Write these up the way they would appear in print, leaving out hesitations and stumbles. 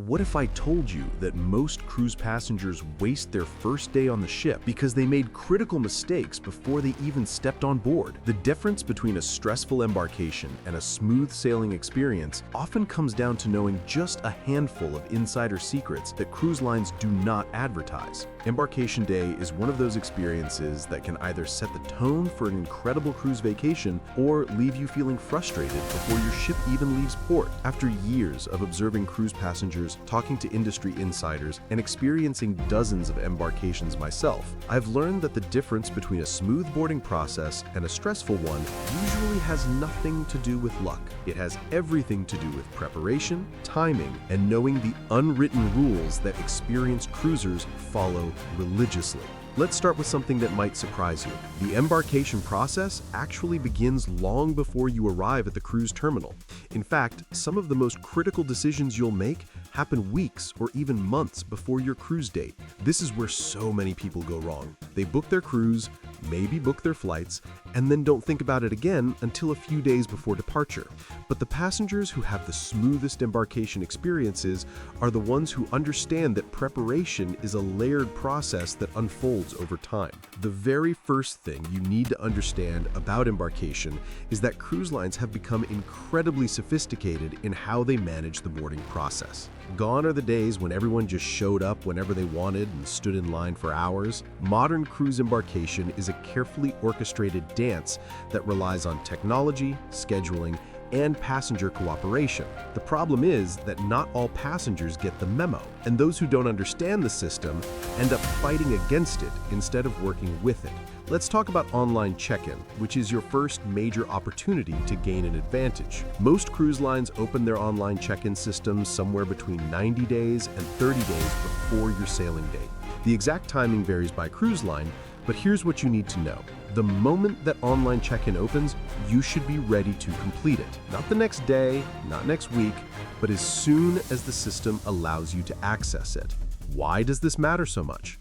what if I told you that most cruise passengers waste their first day on the ship because they made critical mistakes before they even stepped on board? The difference between a stressful embarkation and a smooth sailing experience often comes down to knowing just a handful of insider secrets that cruise lines do not advertise. Embarkation Day is one of those experiences that can either set the tone for an incredible cruise vacation or leave you feeling frustrated before your ship even leaves port. After years of observing cruise passengers, talking to industry insiders, and experiencing dozens of embarkations myself, I've learned that the difference between a smooth boarding process and a stressful one usually has nothing to do with luck. It has everything to do with preparation, timing, and knowing the unwritten rules that experienced cruisers follow religiously. Let's start with something that might surprise you. The embarkation process actually begins long before you arrive at the cruise terminal. In fact, some of the most critical decisions you'll make happen weeks or even months before your cruise date. This is where so many people go wrong. They book their cruise, maybe book their flights, and then don't think about it again until a few days before departure. But the passengers who have the smoothest embarkation experiences are the ones who understand that preparation is a layered process that unfolds over time. The very first thing you need to understand about embarkation is that cruise lines have become incredibly sophisticated in how they manage the boarding process. Gone are the days when everyone just showed up whenever they wanted and stood in line for hours. Modern cruise embarkation is a carefully orchestrated dance that relies on technology, scheduling, and passenger cooperation. The problem is that not all passengers get the memo, and those who don't understand the system end up fighting against it instead of working with it. Let's talk about online check-in, which is your first major opportunity to gain an advantage. Most cruise lines open their online check-in systems somewhere between 90 days and 30 days before your sailing date. The exact timing varies by cruise line, but here's what you need to know. The moment that online check-in opens, you should be ready to complete it. Not the next day, not next week, but as soon as the system allows you to access it. Why does this matter so much?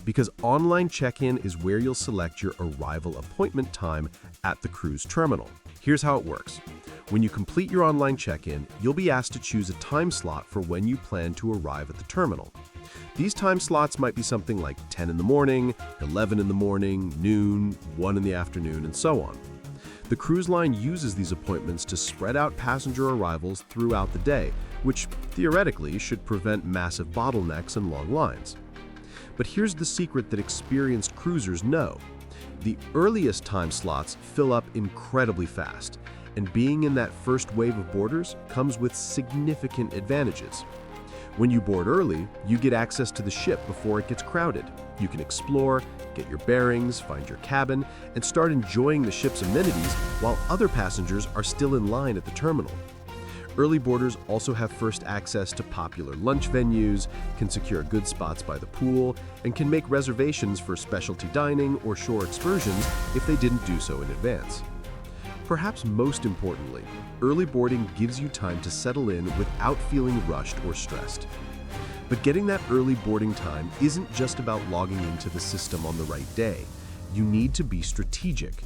Because online check-in is where you'll select your arrival appointment time at the cruise terminal. Here's how it works. When you complete your online check-in, you'll be asked to choose a time slot for when you plan to arrive at the terminal. These time slots might be something like 10 in the morning, 11 in the morning, noon, 1 in the afternoon, and so on. The cruise line uses these appointments to spread out passenger arrivals throughout the day, which theoretically should prevent massive bottlenecks and long lines. But here's the secret that experienced cruisers know. The earliest time slots fill up incredibly fast, and being in that first wave of boarders comes with significant advantages. When you board early, you get access to the ship before it gets crowded. You can explore, get your bearings, find your cabin, and start enjoying the ship's amenities while other passengers are still in line at the terminal. Early boarders also have first access to popular lunch venues, can secure good spots by the pool, and can make reservations for specialty dining or shore excursions if they didn't do so in advance. Perhaps most importantly, early boarding gives you time to settle in without feeling rushed or stressed. But getting that early boarding time isn't just about logging into the system on the right day. You need to be strategic.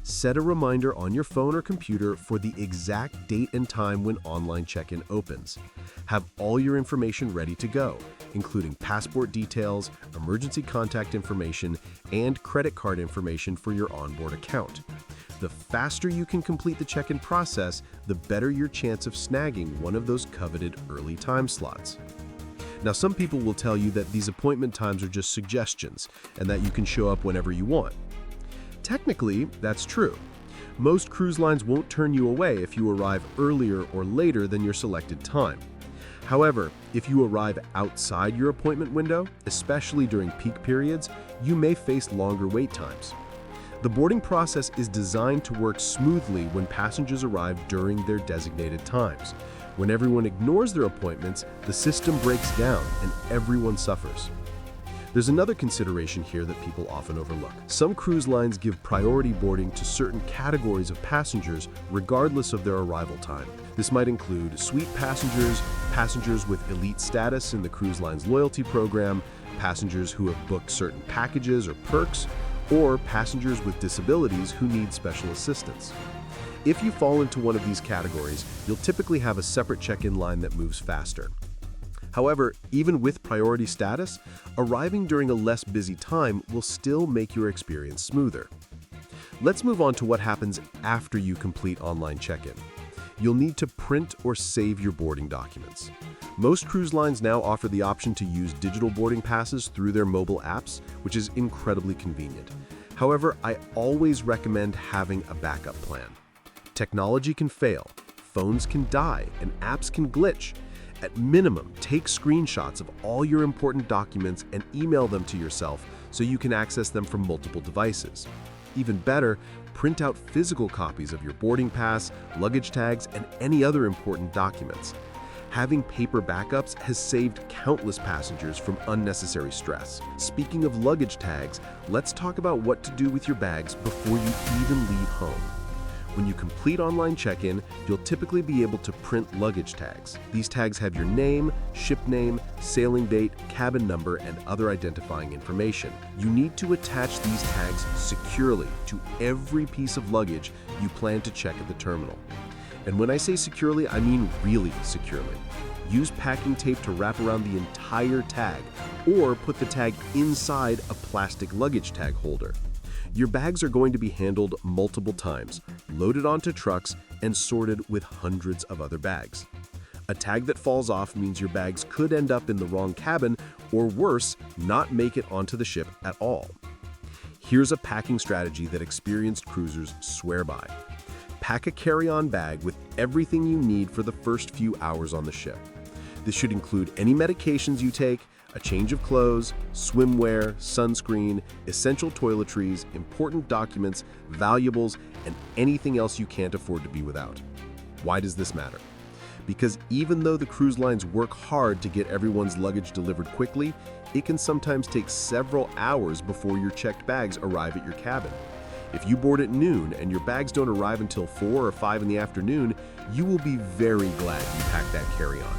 Set a reminder on your phone or computer for the exact date and time when online check-in opens. Have all your information ready to go, including passport details, emergency contact information, and credit card information for your onboard account. The faster you can complete the check-in process, the better your chance of snagging one of those coveted early time slots. Now, some people will tell you that these appointment times are just suggestions and that you can show up whenever you want. Technically, that's true. Most cruise lines won't turn you away if you arrive earlier or later than your selected time. However, if you arrive outside your appointment window, especially during peak periods, you may face longer wait times. The boarding process is designed to work smoothly when passengers arrive during their designated times. When everyone ignores their appointments, the system breaks down and everyone suffers. There's another consideration here that people often overlook. Some cruise lines give priority boarding to certain categories of passengers regardless of their arrival time. This might include suite passengers, passengers with elite status in the cruise line's loyalty program, passengers who have booked certain packages or perks, or passengers with disabilities who need special assistance. If you fall into one of these categories, you'll typically have a separate check-in line that moves faster. However, even with priority status, arriving during a less busy time will still make your experience smoother. Let's move on to what happens after you complete online check-in. You'll need to print or save your boarding documents. Most cruise lines now offer the option to use digital boarding passes through their mobile apps, which is incredibly convenient. However, I always recommend having a backup plan. Technology can fail, phones can die, and apps can glitch. At minimum, take screenshots of all your important documents and email them to yourself so you can access them from multiple devices. Even better, print out physical copies of your boarding pass, luggage tags, and any other important documents. Having paper backups has saved countless passengers from unnecessary stress. Speaking of luggage tags, let's talk about what to do with your bags before you even leave home. When you complete online check-in, you'll typically be able to print luggage tags. These tags have your name, ship name, sailing date, cabin number, and other identifying information. You need to attach these tags securely to every piece of luggage you plan to check at the terminal. And when I say securely, I mean really securely. Use packing tape to wrap around the entire tag, or put the tag inside a plastic luggage tag holder. Your bags are going to be handled multiple times, loaded onto trucks, and sorted with hundreds of other bags. A tag that falls off means your bags could end up in the wrong cabin, or worse, not make it onto the ship at all. Here's a packing strategy that experienced cruisers swear by. Pack a carry-on bag with everything you need for the first few hours on the ship. This should include any medications you take, a change of clothes, swimwear, sunscreen, essential toiletries, important documents, valuables, and anything else you can't afford to be without. Why does this matter? Because even though the cruise lines work hard to get everyone's luggage delivered quickly, it can sometimes take several hours before your checked bags arrive at your cabin. If you board at noon and your bags don't arrive until 4 or 5 in the afternoon, you will be very glad you packed that carry-on.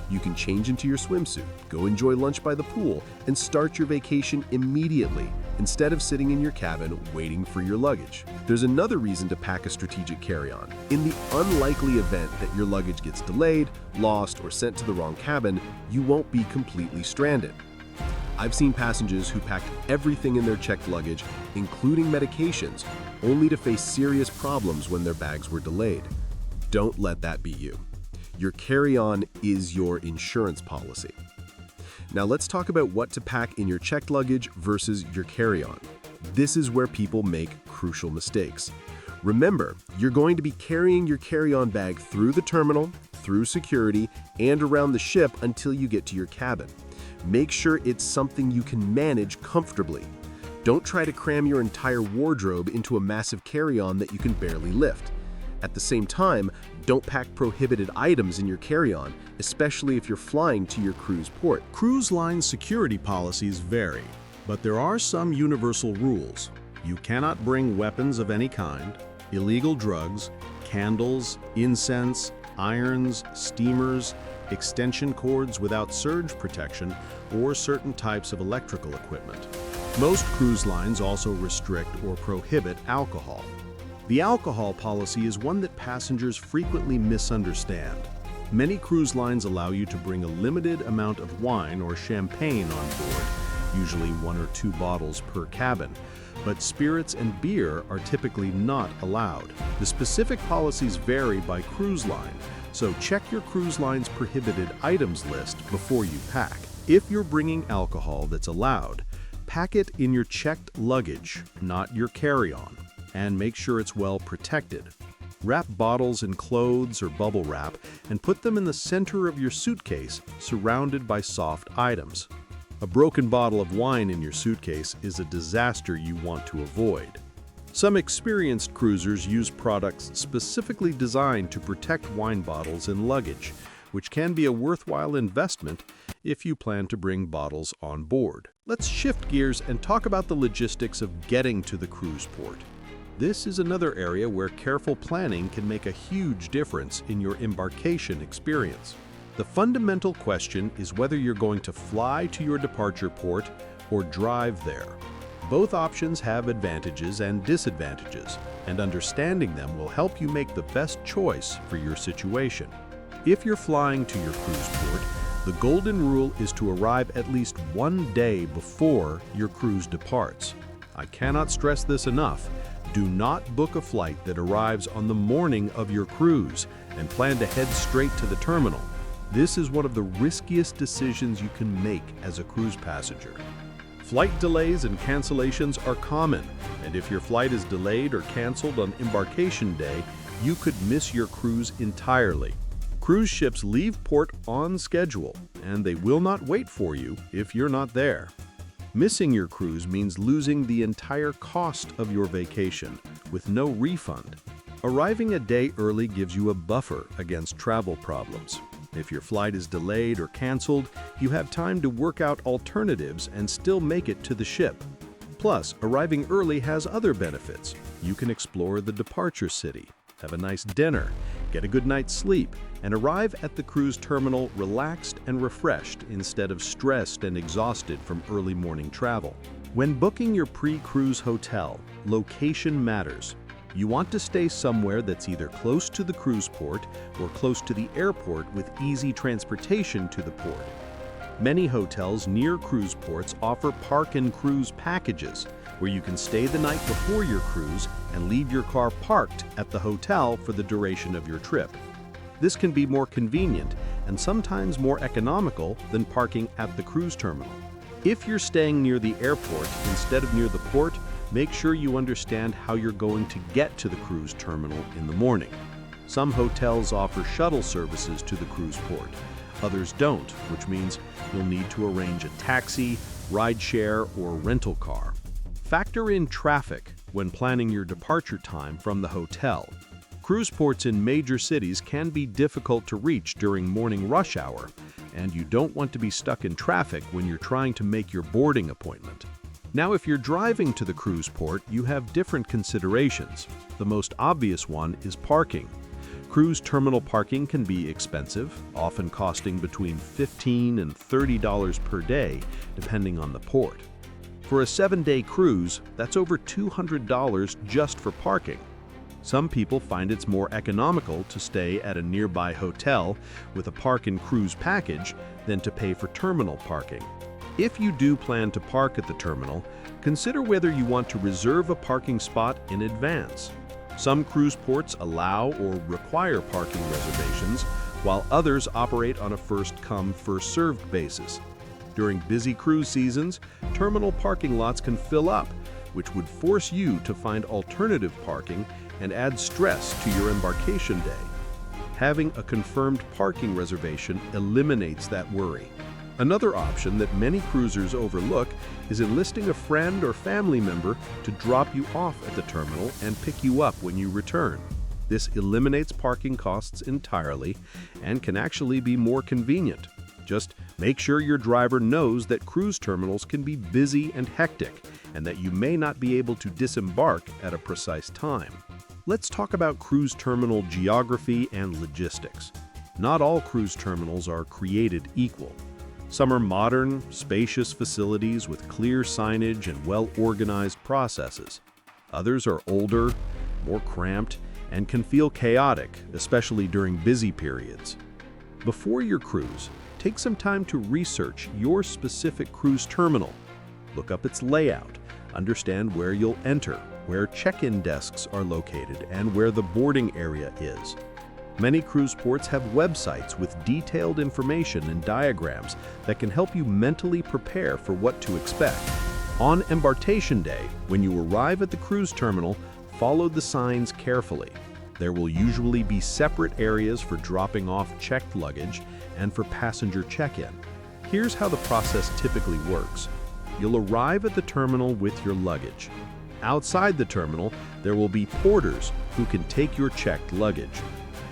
You can change into your swimsuit, go enjoy lunch by the pool, and start your vacation immediately instead of sitting in your cabin waiting for your luggage. There's another reason to pack a strategic carry-on. In the unlikely event that your luggage gets delayed, lost, or sent to the wrong cabin, you won't be completely stranded. I've seen passengers who packed everything in their checked luggage, including medications, only to face serious problems when their bags were delayed. Don't let that be you. Your carry-on is your insurance policy. Now let's talk about what to pack in your checked luggage versus your carry-on. This is where people make crucial mistakes. Remember, you're going to be carrying your carry-on bag through the terminal, through security, and around the ship until you get to your cabin. Make sure it's something you can manage comfortably. Don't try to cram your entire wardrobe into a massive carry-on that you can barely lift. At the same time, don't pack prohibited items in your carry-on, especially if you're flying to your cruise port. Cruise line security policies vary, but there are some universal rules. You cannot bring weapons of any kind, illegal drugs, candles, incense, irons, steamers, extension cords without surge protection, or certain types of electrical equipment. Most cruise lines also restrict or prohibit alcohol. The alcohol policy is one that passengers frequently misunderstand. Many cruise lines allow you to bring a limited amount of wine or champagne on board, usually 1 or 2 bottles per cabin, but spirits and beer are typically not allowed. The specific policies vary by cruise line, so check your cruise line's prohibited items list before you pack. If you're bringing alcohol that's allowed, pack it in your checked luggage, not your carry-on, and make sure it's well protected. Wrap bottles in clothes or bubble wrap and put them in the center of your suitcase, surrounded by soft items. A broken bottle of wine in your suitcase is a disaster you want to avoid. Some experienced cruisers use products specifically designed to protect wine bottles in luggage, which can be a worthwhile investment if you plan to bring bottles on board. Let's shift gears and talk about the logistics of getting to the cruise port. This is another area where careful planning can make a huge difference in your embarkation experience. The fundamental question is whether you're going to fly to your departure port or drive there. Both options have advantages and disadvantages, and understanding them will help you make the best choice for your situation. If you're flying to your cruise port, The golden rule is to arrive at least one day before your cruise departs. I cannot stress this enough. Do not book a flight that arrives on the morning of your cruise and plan to head straight to the terminal. This is one of the riskiest decisions you can make as a cruise passenger. Flight delays and cancellations are common, and if your flight is delayed or canceled on embarkation day, you could miss your cruise entirely. Cruise ships leave port on schedule, and they will not wait for you if you're not there. Missing your cruise means losing the entire cost of your vacation with no refund. Arriving a day early gives you a buffer against travel problems. If your flight is delayed or canceled, you have time to work out alternatives and still make it to the ship. Plus, arriving early has other benefits. You can explore the departure city, have a nice dinner, get a good night's sleep, and arrive at the cruise terminal relaxed and refreshed instead of stressed and exhausted from early morning travel. When booking your pre-cruise hotel, location matters. You want to stay somewhere that's either close to the cruise port or close to the airport with easy transportation to the port. Many hotels near cruise ports offer park and cruise packages, where you can stay the night before your cruise and leave your car parked at the hotel for the duration of your trip. This can be more convenient and sometimes more economical than parking at the cruise terminal. If you're staying near the airport instead of near the port, make sure you understand how you're going to get to the cruise terminal in the morning. Some hotels offer shuttle services to the cruise port. Others don't, which means you'll need to arrange a taxi, rideshare, or rental car. Factor in traffic when planning your departure time from the hotel. Cruise ports in major cities can be difficult to reach during morning rush hour, and you don't want to be stuck in traffic when you're trying to make your boarding appointment. Now, if you're driving to the cruise port, you have different considerations. The most obvious one is parking. Cruise terminal parking can be expensive, often costing between $15 and $30 per day, depending on the port. For a 7-day cruise, that's over $200 just for parking. Some people find it's more economical to stay at a nearby hotel with a park and cruise package than to pay for terminal parking. If you do plan to park at the terminal, consider whether you want to reserve a parking spot in advance. Some cruise ports allow or require parking reservations, while others operate on a first-come, first-served basis. During busy cruise seasons, terminal parking lots can fill up, which would force you to find alternative parking and add stress to your embarkation day. Having a confirmed parking reservation eliminates that worry. Another option that many cruisers overlook is enlisting a friend or family member to drop you off at the terminal and pick you up when you return. This eliminates parking costs entirely and can actually be more convenient. Just make sure your driver knows that cruise terminals can be busy and hectic, and that you may not be able to disembark at a precise time. Let's talk about cruise terminal geography and logistics. Not all cruise terminals are created equal. Some are modern, spacious facilities with clear signage and well-organized processes. Others are older, more cramped, and can feel chaotic, especially during busy periods. Before your cruise, take some time to research your specific cruise terminal. Look up its layout, understand where you'll enter, where check-in desks are located, and where the boarding area is. Many cruise ports have websites with detailed information and diagrams that can help you mentally prepare for what to expect. On embarkation day, when you arrive at the cruise terminal, follow the signs carefully. There will usually be separate areas for dropping off checked luggage and for passenger check-in. Here's how the process typically works. You'll arrive at the terminal with your luggage. Outside the terminal, there will be porters who can take your checked luggage.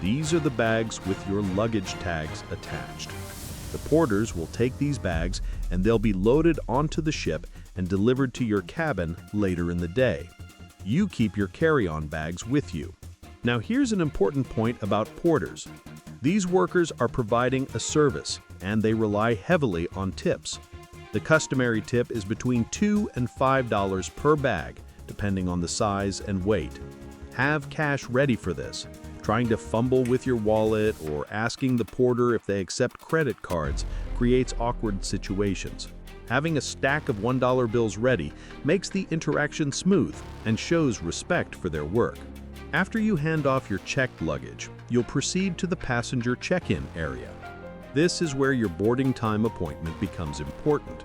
These are the bags with your luggage tags attached. The porters will take these bags and they'll be loaded onto the ship and delivered to your cabin later in the day. You keep your carry-on bags with you. Now here's an important point about porters. These workers are providing a service and they rely heavily on tips. The customary tip is between $2 and $5 per bag, depending on the size and weight. Have cash ready for this. Trying to fumble with your wallet or asking the porter if they accept credit cards creates awkward situations. Having a stack of $1 bills ready makes the interaction smooth and shows respect for their work. After you hand off your checked luggage, you'll proceed to the passenger check-in area. This is where your boarding time appointment becomes important.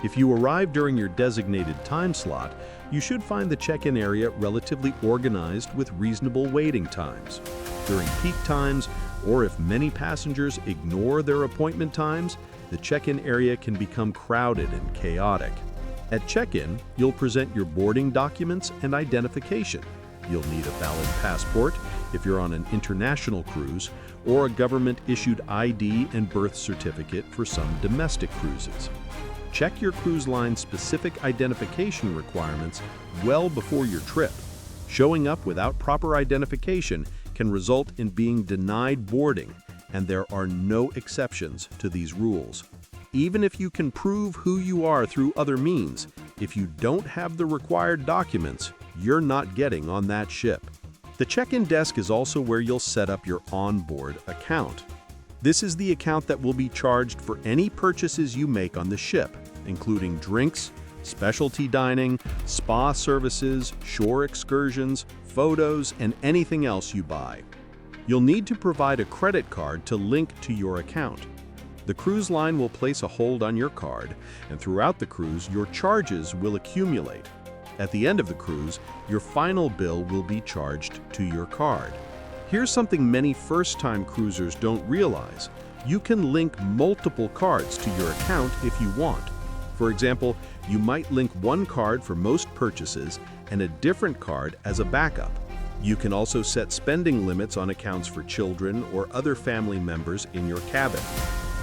If you arrive during your designated time slot, you should find the check-in area relatively organized with reasonable waiting times. During peak times, or if many passengers ignore their appointment times, the check-in area can become crowded and chaotic. At check-in, you'll present your boarding documents and identification. You'll need a valid passport if you're on an international cruise, or a government-issued ID and birth certificate for some domestic cruises. Check your cruise line's specific identification requirements well before your trip. Showing up without proper identification can result in being denied boarding, and there are no exceptions to these rules. Even if you can prove who you are through other means, if you don't have the required documents, you're not getting on that ship. The check-in desk is also where you'll set up your onboard account. This is the account that will be charged for any purchases you make on the ship, including drinks, specialty dining, spa services, shore excursions, photos, and anything else you buy. You'll need to provide a credit card to link to your account. The cruise line will place a hold on your card, and throughout the cruise, your charges will accumulate. At the end of the cruise, your final bill will be charged to your card. Here's something many first-time cruisers don't realize. You can link multiple cards to your account if you want. For example, you might link one card for most purchases and a different card as a backup. You can also set spending limits on accounts for children or other family members in your cabin.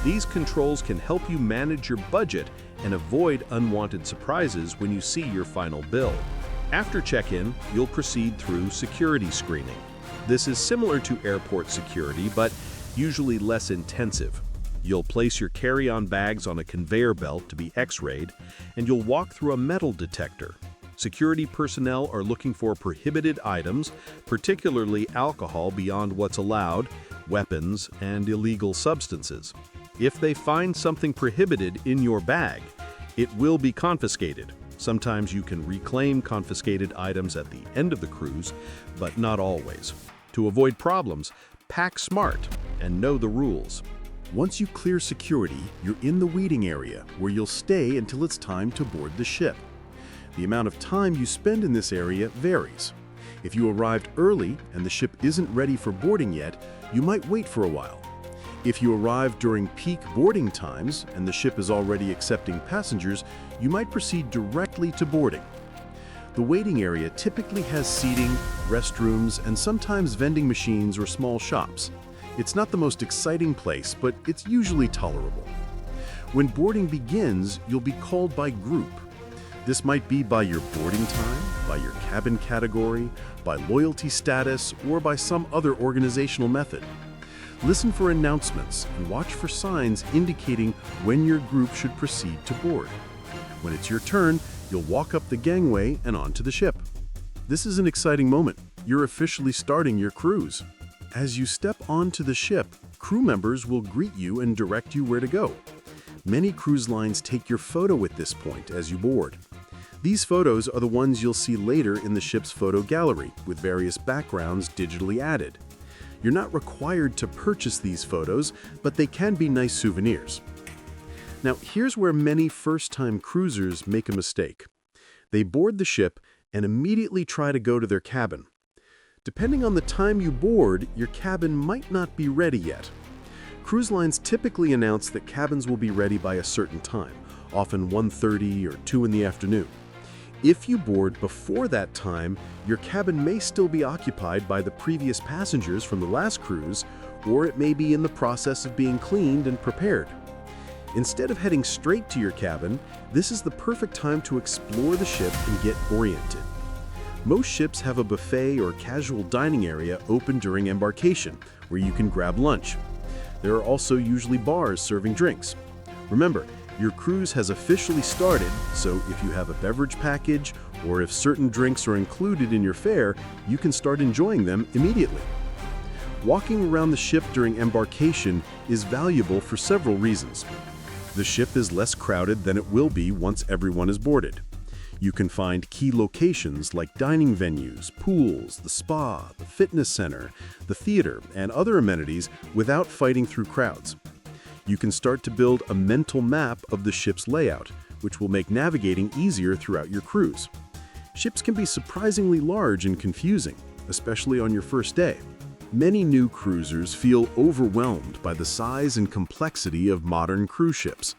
These controls can help you manage your budget and avoid unwanted surprises when you see your final bill. After check-in, you'll proceed through security screening. This is similar to airport security, but usually less intensive. You'll place your carry-on bags on a conveyor belt to be X-rayed, and you'll walk through a metal detector. Security personnel are looking for prohibited items, particularly alcohol beyond what's allowed, weapons, and illegal substances. If they find something prohibited in your bag, it will be confiscated. Sometimes you can reclaim confiscated items at the end of the cruise, but not always. To avoid problems, pack smart and know the rules. Once you clear security, you're in the waiting area, where you'll stay until it's time to board the ship. The amount of time you spend in this area varies. If you arrived early and the ship isn't ready for boarding yet, you might wait for a while. If you arrive during peak boarding times and the ship is already accepting passengers, you might proceed directly to boarding. The waiting area typically has seating, restrooms, and sometimes vending machines or small shops. It's not the most exciting place, but it's usually tolerable. When boarding begins, you'll be called by group. This might be by your boarding time, by your cabin category, by loyalty status, or by some other organizational method. Listen for announcements and watch for signs indicating when your group should proceed to board. When it's your turn, you'll walk up the gangway and onto the ship. This is an exciting moment. You're officially starting your cruise. As you step onto the ship, crew members will greet you and direct you where to go. Many cruise lines take your photo at this point as you board. These photos are the ones you'll see later in the ship's photo gallery, with various backgrounds digitally added. You're not required to purchase these photos, but they can be nice souvenirs. Now, here's where many first-time cruisers make a mistake. They board the ship and immediately try to go to their cabin. Depending on the time you board, your cabin might not be ready yet. Cruise lines typically announce that cabins will be ready by a certain time, often 1:30 or 2 in the afternoon. If you board before that time, your cabin may still be occupied by the previous passengers from the last cruise, or it may be in the process of being cleaned and prepared. Instead of heading straight to your cabin, this is the perfect time to explore the ship and get oriented. Most ships have a buffet or casual dining area open during embarkation, where you can grab lunch. There are also usually bars serving drinks. Remember, your cruise has officially started, so if you have a beverage package or if certain drinks are included in your fare, you can start enjoying them immediately. Walking around the ship during embarkation is valuable for several reasons. The ship is less crowded than it will be once everyone is boarded. You can find key locations like dining venues, pools, the spa, the fitness center, the theater, and other amenities without fighting through crowds. You can start to build a mental map of the ship's layout, which will make navigating easier throughout your cruise. Ships can be surprisingly large and confusing, especially on your first day. Many new cruisers feel overwhelmed by the size and complexity of modern cruise ships.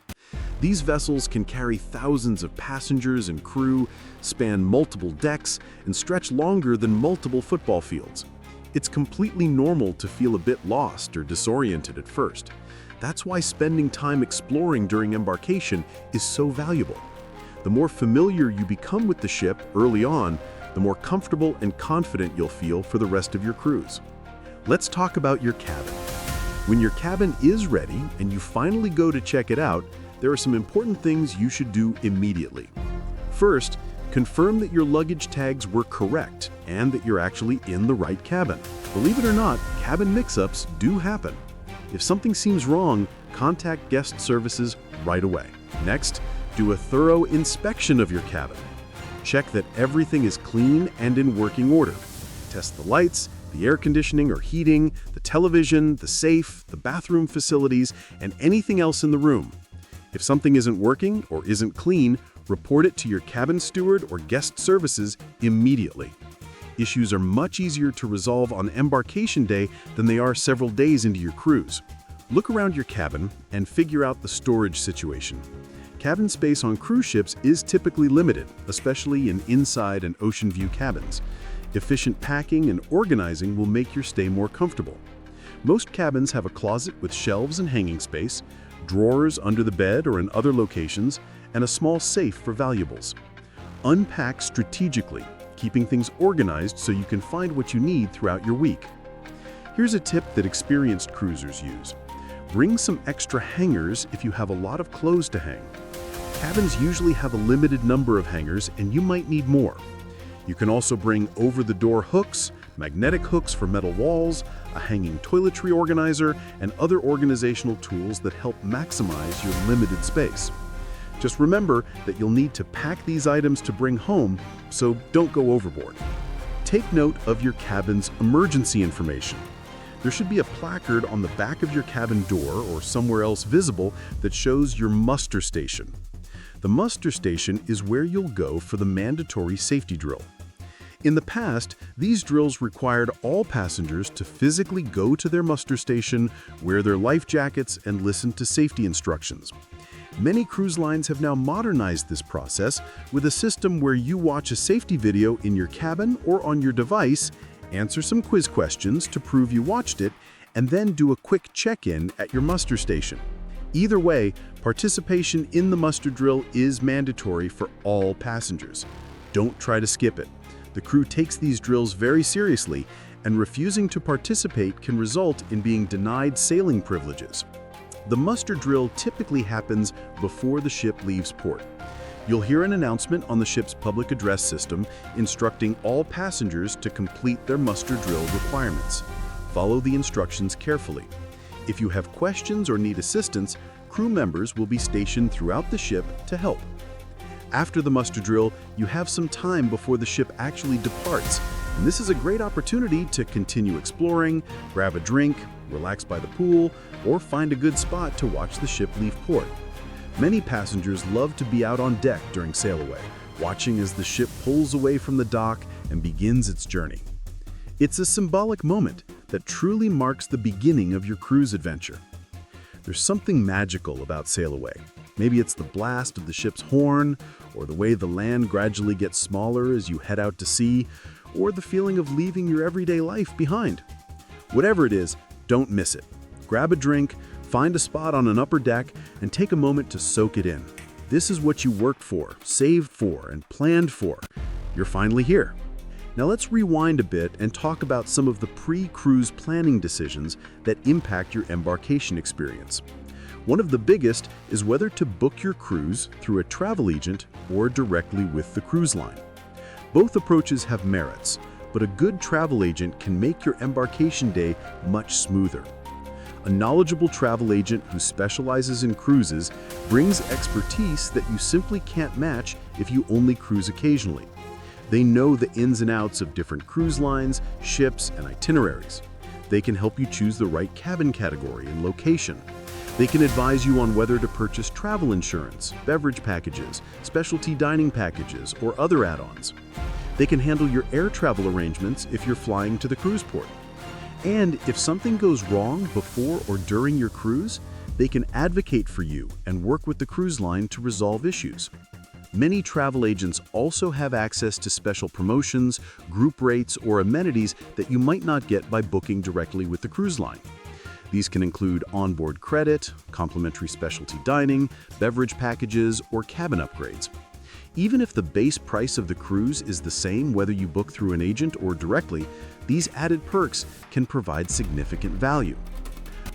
These vessels can carry thousands of passengers and crew, span multiple decks, and stretch longer than multiple football fields. It's completely normal to feel a bit lost or disoriented at first. That's why spending time exploring during embarkation is so valuable. The more familiar you become with the ship early on, the more comfortable and confident you'll feel for the rest of your cruise. Let's talk about your cabin. When your cabin is ready and you finally go to check it out, there are some important things you should do immediately. First, confirm that your luggage tags were correct and that you're actually in the right cabin. Believe it or not, cabin mix-ups do happen. If something seems wrong, contact guest services right away. Next, do a thorough inspection of your cabin. Check that everything is clean and in working order. Test the lights, the air conditioning or heating, the television, the safe, the bathroom facilities, and anything else in the room. If something isn't working or isn't clean, report it to your cabin steward or guest services immediately. Issues are much easier to resolve on embarkation day than they are several days into your cruise. Look around your cabin and figure out the storage situation. Cabin space on cruise ships is typically limited, especially in inside and ocean view cabins. Efficient packing and organizing will make your stay more comfortable. Most cabins have a closet with shelves and hanging space, drawers under the bed or in other locations, and a small safe for valuables. Unpack strategically, keeping things organized so you can find what you need throughout your week. Here's a tip that experienced cruisers use. Bring some extra hangers if you have a lot of clothes to hang. Cabins usually have a limited number of hangers, and you might need more. You can also bring over-the-door hooks, magnetic hooks for metal walls, a hanging toiletry organizer, and other organizational tools that help maximize your limited space. Just remember that you'll need to pack these items to bring home, so don't go overboard. Take note of your cabin's emergency information. There should be a placard on the back of your cabin door or somewhere else visible that shows your muster station. The muster station is where you'll go for the mandatory safety drill. In the past, these drills required all passengers to physically go to their muster station, wear their life jackets, and listen to safety instructions. Many cruise lines have now modernized this process with a system where you watch a safety video in your cabin or on your device, answer some quiz questions to prove you watched it, and then do a quick check-in at your muster station. Either way, participation in the muster drill is mandatory for all passengers. Don't try to skip it. The crew takes these drills very seriously, and refusing to participate can result in being denied sailing privileges. The muster drill typically happens before the ship leaves port. You'll hear an announcement on the ship's public address system instructing all passengers to complete their muster drill requirements. Follow the instructions carefully. If you have questions or need assistance, crew members will be stationed throughout the ship to help. After the muster drill, you have some time before the ship actually departs, and this is a great opportunity to continue exploring, grab a drink, relax by the pool, or find a good spot to watch the ship leave port. Many passengers love to be out on deck during sail away, watching as the ship pulls away from the dock and begins its journey. It's a symbolic moment that truly marks the beginning of your cruise adventure. There's something magical about sail away. Maybe it's the blast of the ship's horn, or the way the land gradually gets smaller as you head out to sea, or the feeling of leaving your everyday life behind. Whatever it is, don't miss it. Grab a drink, find a spot on an upper deck, and take a moment to soak it in. This is what you worked for, saved for, and planned for. You're finally here. Now let's rewind a bit and talk about some of the pre-cruise planning decisions that impact your embarkation experience. One of the biggest is whether to book your cruise through a travel agent or directly with the cruise line. Both approaches have merits, but a good travel agent can make your embarkation day much smoother. A knowledgeable travel agent who specializes in cruises brings expertise that you simply can't match if you only cruise occasionally. They know the ins and outs of different cruise lines, ships, and itineraries. They can help you choose the right cabin category and location. They can advise you on whether to purchase travel insurance, beverage packages, specialty dining packages, or other add-ons. They can handle your air travel arrangements if you're flying to the cruise port. And if something goes wrong before or during your cruise, they can advocate for you and work with the cruise line to resolve issues. Many travel agents also have access to special promotions, group rates, or amenities that you might not get by booking directly with the cruise line. These can include onboard credit, complimentary specialty dining, beverage packages, or cabin upgrades. Even if the base price of the cruise is the same whether you book through an agent or directly, these added perks can provide significant value.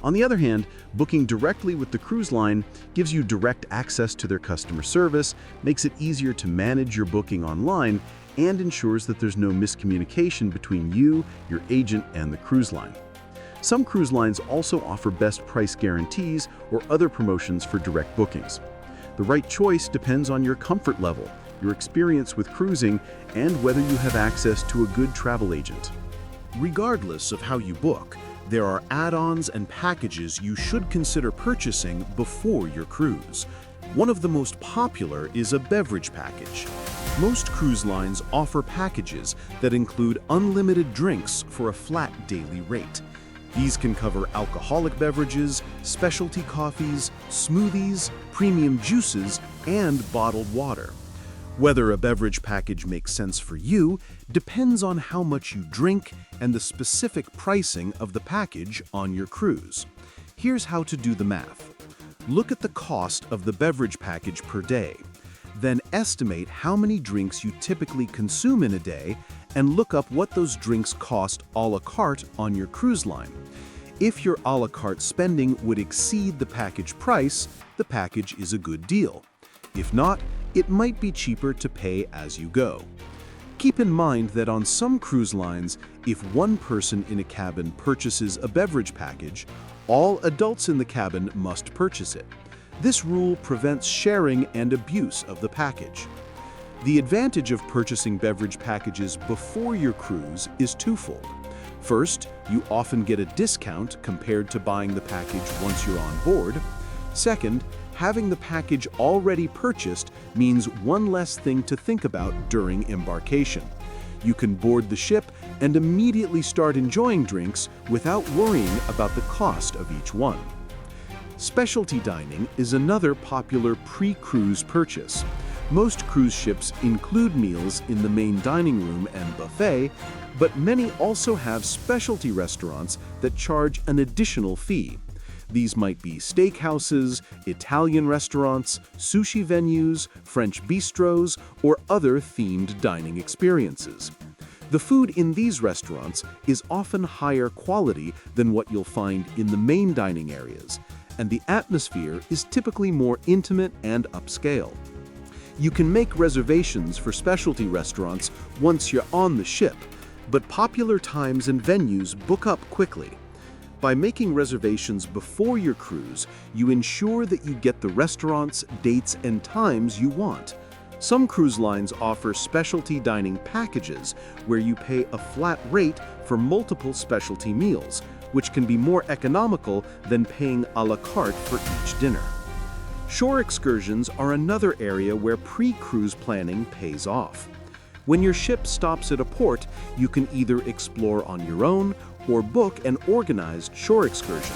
On the other hand, booking directly with the cruise line gives you direct access to their customer service, makes it easier to manage your booking online, and ensures that there's no miscommunication between you, your agent, and the cruise line. Some cruise lines also offer best price guarantees or other promotions for direct bookings. The right choice depends on your comfort level, your experience with cruising, and whether you have access to a good travel agent. Regardless of how you book, there are add-ons and packages you should consider purchasing before your cruise. One of the most popular is a beverage package. Most cruise lines offer packages that include unlimited drinks for a flat daily rate. These can cover alcoholic beverages, specialty coffees, smoothies, premium juices, and bottled water. Whether a beverage package makes sense for you depends on how much you drink and the specific pricing of the package on your cruise. Here's how to do the math. Look at the cost of the beverage package per day. Then estimate how many drinks you typically consume in a day and look up what those drinks cost a la carte on your cruise line. If your a la carte spending would exceed the package price, the package is a good deal. If not, it might be cheaper to pay as you go. Keep in mind that on some cruise lines, if one person in a cabin purchases a beverage package, all adults in the cabin must purchase it. This rule prevents sharing and abuse of the package. The advantage of purchasing beverage packages before your cruise is twofold. First, you often get a discount compared to buying the package once you're on board. Second, having the package already purchased means one less thing to think about during embarkation. You can board the ship and immediately start enjoying drinks without worrying about the cost of each one. Specialty dining is another popular pre-cruise purchase. Most cruise ships include meals in the main dining room and buffet, but many also have specialty restaurants that charge an additional fee. These might be steakhouses, Italian restaurants, sushi venues, French bistros, or other themed dining experiences. The food in these restaurants is often higher quality than what you'll find in the main dining areas, and the atmosphere is typically more intimate and upscale. You can make reservations for specialty restaurants once you're on the ship, but popular times and venues book up quickly. By making reservations before your cruise, you ensure that you get the restaurants, dates, and times you want. Some cruise lines offer specialty dining packages where you pay a flat rate for multiple specialty meals, which can be more economical than paying a la carte for each dinner. Shore excursions are another area where pre-cruise planning pays off. When your ship stops at a port, you can either explore on your own or book an organized shore excursion.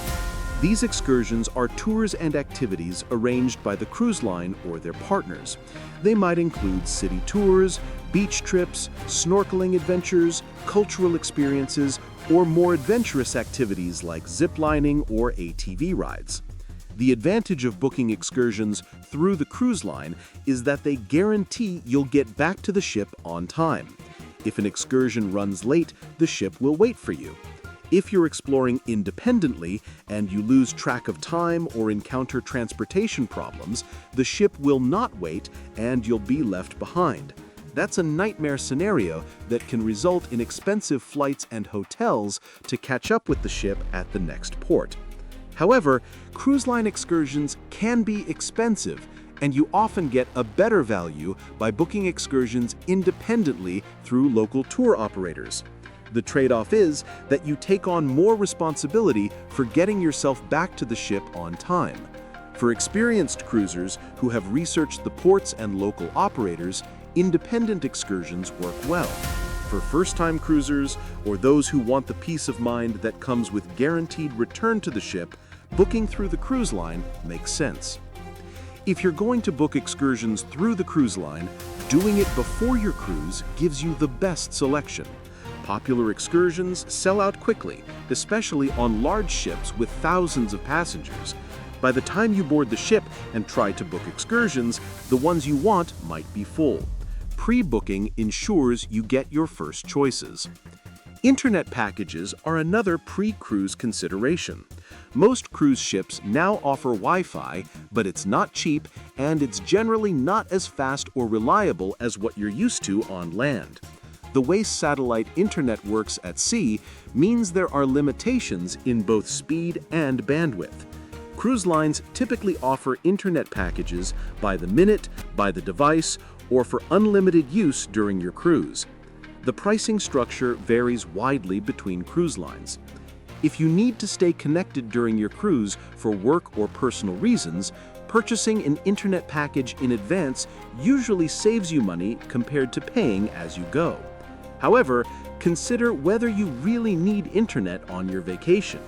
These excursions are tours and activities arranged by the cruise line or their partners. They might include city tours, beach trips, snorkeling adventures, cultural experiences, or more adventurous activities like ziplining or ATV rides. The advantage of booking excursions through the cruise line is that they guarantee you'll get back to the ship on time. If an excursion runs late, the ship will wait for you. If you're exploring independently and you lose track of time or encounter transportation problems, the ship will not wait and you'll be left behind. That's a nightmare scenario that can result in expensive flights and hotels to catch up with the ship at the next port. However, cruise line excursions can be expensive, and you often get a better value by booking excursions independently through local tour operators. The trade-off is that you take on more responsibility for getting yourself back to the ship on time. For experienced cruisers who have researched the ports and local operators, independent excursions work well. For first-time cruisers or those who want the peace of mind that comes with guaranteed return to the ship, booking through the cruise line makes sense. If you're going to book excursions through the cruise line, doing it before your cruise gives you the best selection. Popular excursions sell out quickly, especially on large ships with thousands of passengers. By the time you board the ship and try to book excursions, the ones you want might be full. Pre-booking ensures you get your first choices. Internet packages are another pre-cruise consideration. Most cruise ships now offer Wi-Fi, but it's not cheap and it's generally not as fast or reliable as what you're used to on land. The way satellite internet works at sea means there are limitations in both speed and bandwidth. Cruise lines typically offer internet packages by the minute, by the device, or for unlimited use during your cruise. The pricing structure varies widely between cruise lines. If you need to stay connected during your cruise for work or personal reasons, purchasing an internet package in advance usually saves you money compared to paying as you go. However, consider whether you really need internet on your vacation.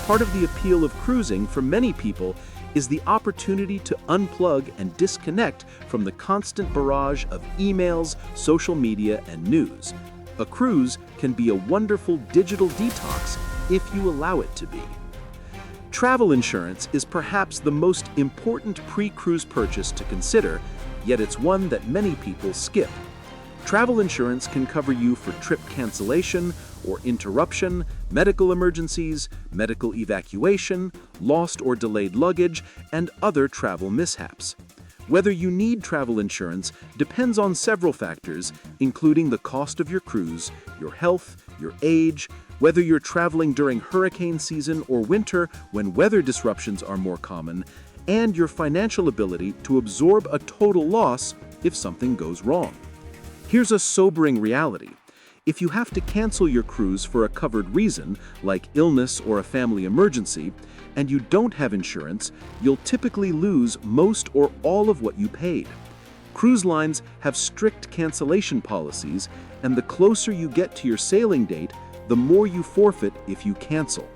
Part of the appeal of cruising for many people is the opportunity to unplug and disconnect from the constant barrage of emails, social media, and news. A cruise can be a wonderful digital detox if you allow it to be. Travel insurance is perhaps the most important pre-cruise purchase to consider, yet it's one that many people skip. Travel insurance can cover you for trip cancellation or interruption, medical emergencies, medical evacuation, lost or delayed luggage, and other travel mishaps. Whether you need travel insurance depends on several factors, including the cost of your cruise, your health, your age, whether you're traveling during hurricane season or winter when weather disruptions are more common, and your financial ability to absorb a total loss if something goes wrong. Here's a sobering reality. If you have to cancel your cruise for a covered reason, like illness or a family emergency, and you don't have insurance, you'll typically lose most or all of what you paid. Cruise lines have strict cancellation policies, and the closer you get to your sailing date, the more you forfeit if you cancel.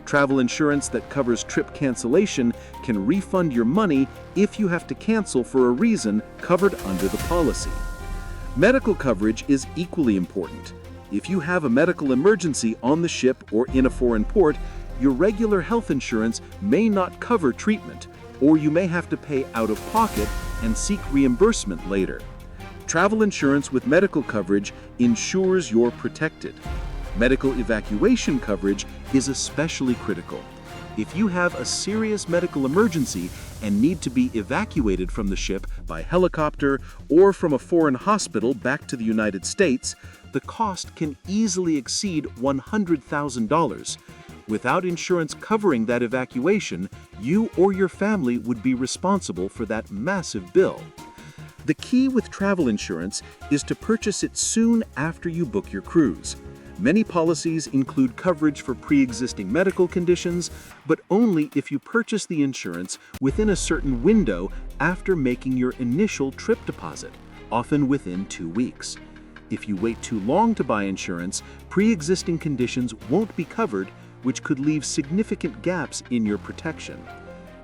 Travel insurance that covers trip cancellation can refund your money if you have to cancel for a reason covered under the policy. Medical coverage is equally important. If you have a medical emergency on the ship or in a foreign port, your regular health insurance may not cover treatment, or you may have to pay out of pocket and seek reimbursement later. Travel insurance with medical coverage ensures you're protected. Medical evacuation coverage is especially critical. If you have a serious medical emergency and need to be evacuated from the ship by helicopter or from a foreign hospital back to the United States, the cost can easily exceed $100,000. Without insurance covering that evacuation, you or your family would be responsible for that massive bill. The key with travel insurance is to purchase it soon after you book your cruise. Many policies include coverage for pre-existing medical conditions, but only if you purchase the insurance within a certain window after making your initial trip deposit, often within 2 weeks. If you wait too long to buy insurance, pre-existing conditions won't be covered, which could leave significant gaps in your protection.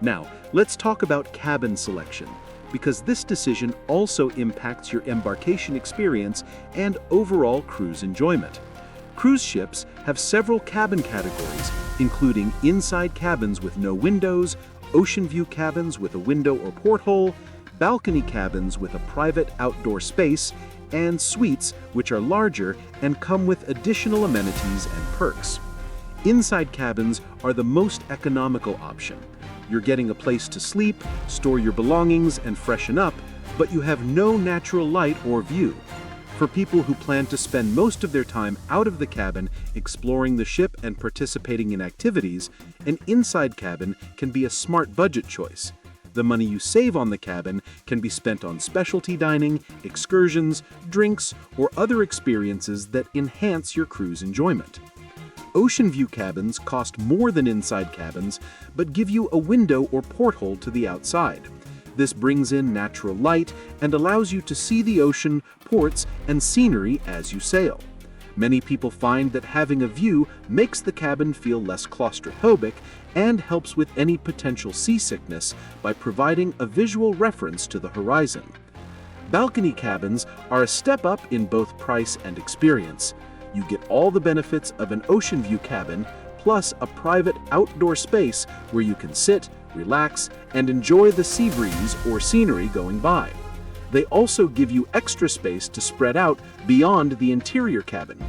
Now, let's talk about cabin selection, because this decision also impacts your embarkation experience and overall cruise enjoyment. Cruise ships have several cabin categories, including inside cabins with no windows, ocean view cabins with a window or porthole, balcony cabins with a private outdoor space, and suites, which are larger and come with additional amenities and perks. Inside cabins are the most economical option. You're getting a place to sleep, store your belongings, and freshen up, but you have no natural light or view. For people who plan to spend most of their time out of the cabin exploring the ship and participating in activities, an inside cabin can be a smart budget choice. The money you save on the cabin can be spent on specialty dining, excursions, drinks, or other experiences that enhance your cruise enjoyment. Ocean view cabins cost more than inside cabins, but give you a window or porthole to the outside. This brings in natural light and allows you to see the ocean, ports, and scenery as you sail. Many people find that having a view makes the cabin feel less claustrophobic and helps with any potential seasickness by providing a visual reference to the horizon. Balcony cabins are a step up in both price and experience. You get all the benefits of an ocean view cabin, plus a private outdoor space where you can sit, relax, and enjoy the sea breeze or scenery going by. They also give you extra space to spread out beyond the interior cabin.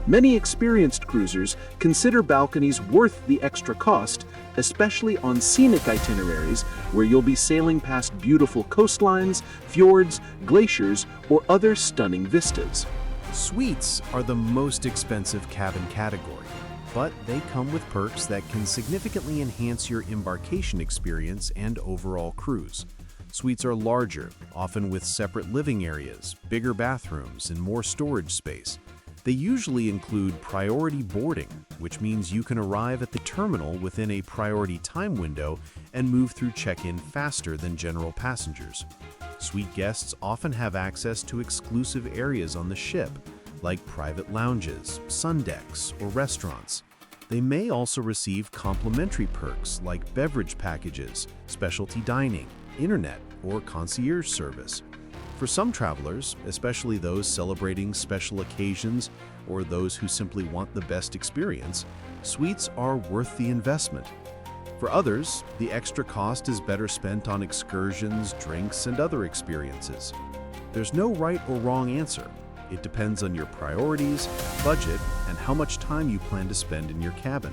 Many experienced cruisers consider balconies worth the extra cost, especially on scenic itineraries where you'll be sailing past beautiful coastlines, fjords, glaciers, or other stunning vistas. Suites are the most expensive cabin category, but they come with perks that can significantly enhance your embarkation experience and overall cruise. Suites are larger, often with separate living areas, bigger bathrooms, and more storage space. They usually include priority boarding, which means you can arrive at the terminal within a priority time window and move through check-in faster than general passengers. Suite guests often have access to exclusive areas on the ship, like private lounges, sun decks, or restaurants. They may also receive complimentary perks like beverage packages, specialty dining, internet, or concierge service. For some travelers, especially those celebrating special occasions or those who simply want the best experience, suites are worth the investment. For others, the extra cost is better spent on excursions, drinks, and other experiences. There's no right or wrong answer. It depends on your priorities, budget, and how much time you plan to spend in your cabin.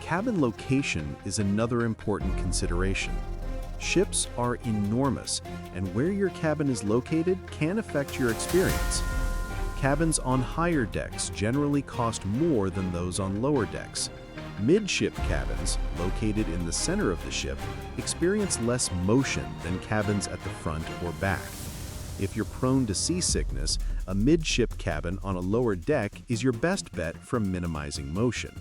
Cabin location is another important consideration. Ships are enormous, and where your cabin is located can affect your experience. Cabins on higher decks generally cost more than those on lower decks. Midship cabins, located in the center of the ship, experience less motion than cabins at the front or back. If you're prone to seasickness, a midship cabin on a lower deck is your best bet for minimizing motion.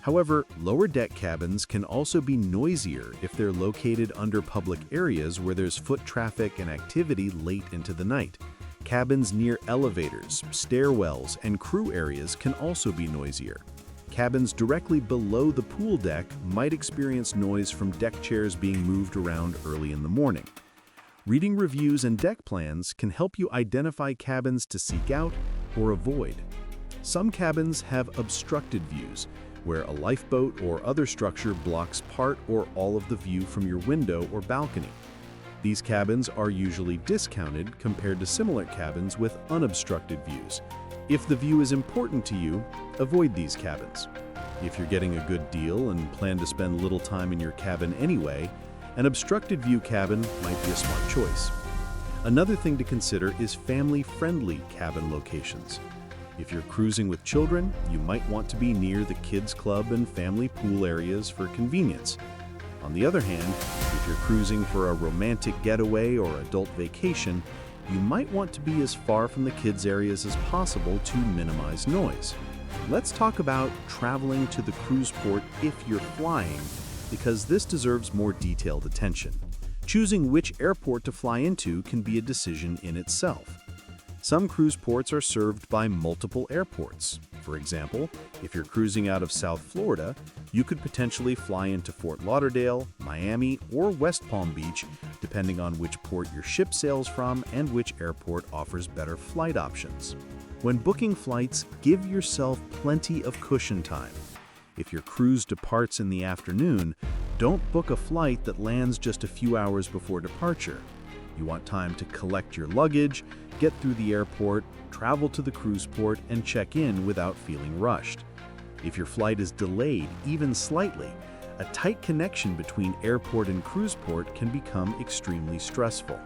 However, lower deck cabins can also be noisier if they're located under public areas where there's foot traffic and activity late into the night. Cabins near elevators, stairwells, and crew areas can also be noisier. Cabins directly below the pool deck might experience noise from deck chairs being moved around early in the morning. Reading reviews and deck plans can help you identify cabins to seek out or avoid. Some cabins have obstructed views, where a lifeboat or other structure blocks part or all of the view from your window or balcony. These cabins are usually discounted compared to similar cabins with unobstructed views. If the view is important to you, avoid these cabins. If you're getting a good deal and plan to spend little time in your cabin anyway, an obstructed view cabin might be a smart choice. Another thing to consider is family-friendly cabin locations. If you're cruising with children, you might want to be near the kids' club and family pool areas for convenience. On the other hand, if you're cruising for a romantic getaway or adult vacation, you might want to be as far from the kids' areas as possible to minimize noise. Let's talk about traveling to the cruise port if you're flying, because this deserves more detailed attention. Choosing which airport to fly into can be a decision in itself. Some cruise ports are served by multiple airports. For example, if you're cruising out of South Florida, you could potentially fly into Fort Lauderdale, Miami, or West Palm Beach, depending on which port your ship sails from and which airport offers better flight options. When booking flights, give yourself plenty of cushion time. If your cruise departs in the afternoon, don't book a flight that lands just a few hours before departure. You want time to collect your luggage, get through the airport, travel to the cruise port, and check in without feeling rushed. If your flight is delayed even slightly, a tight connection between airport and cruise port can become extremely stressful.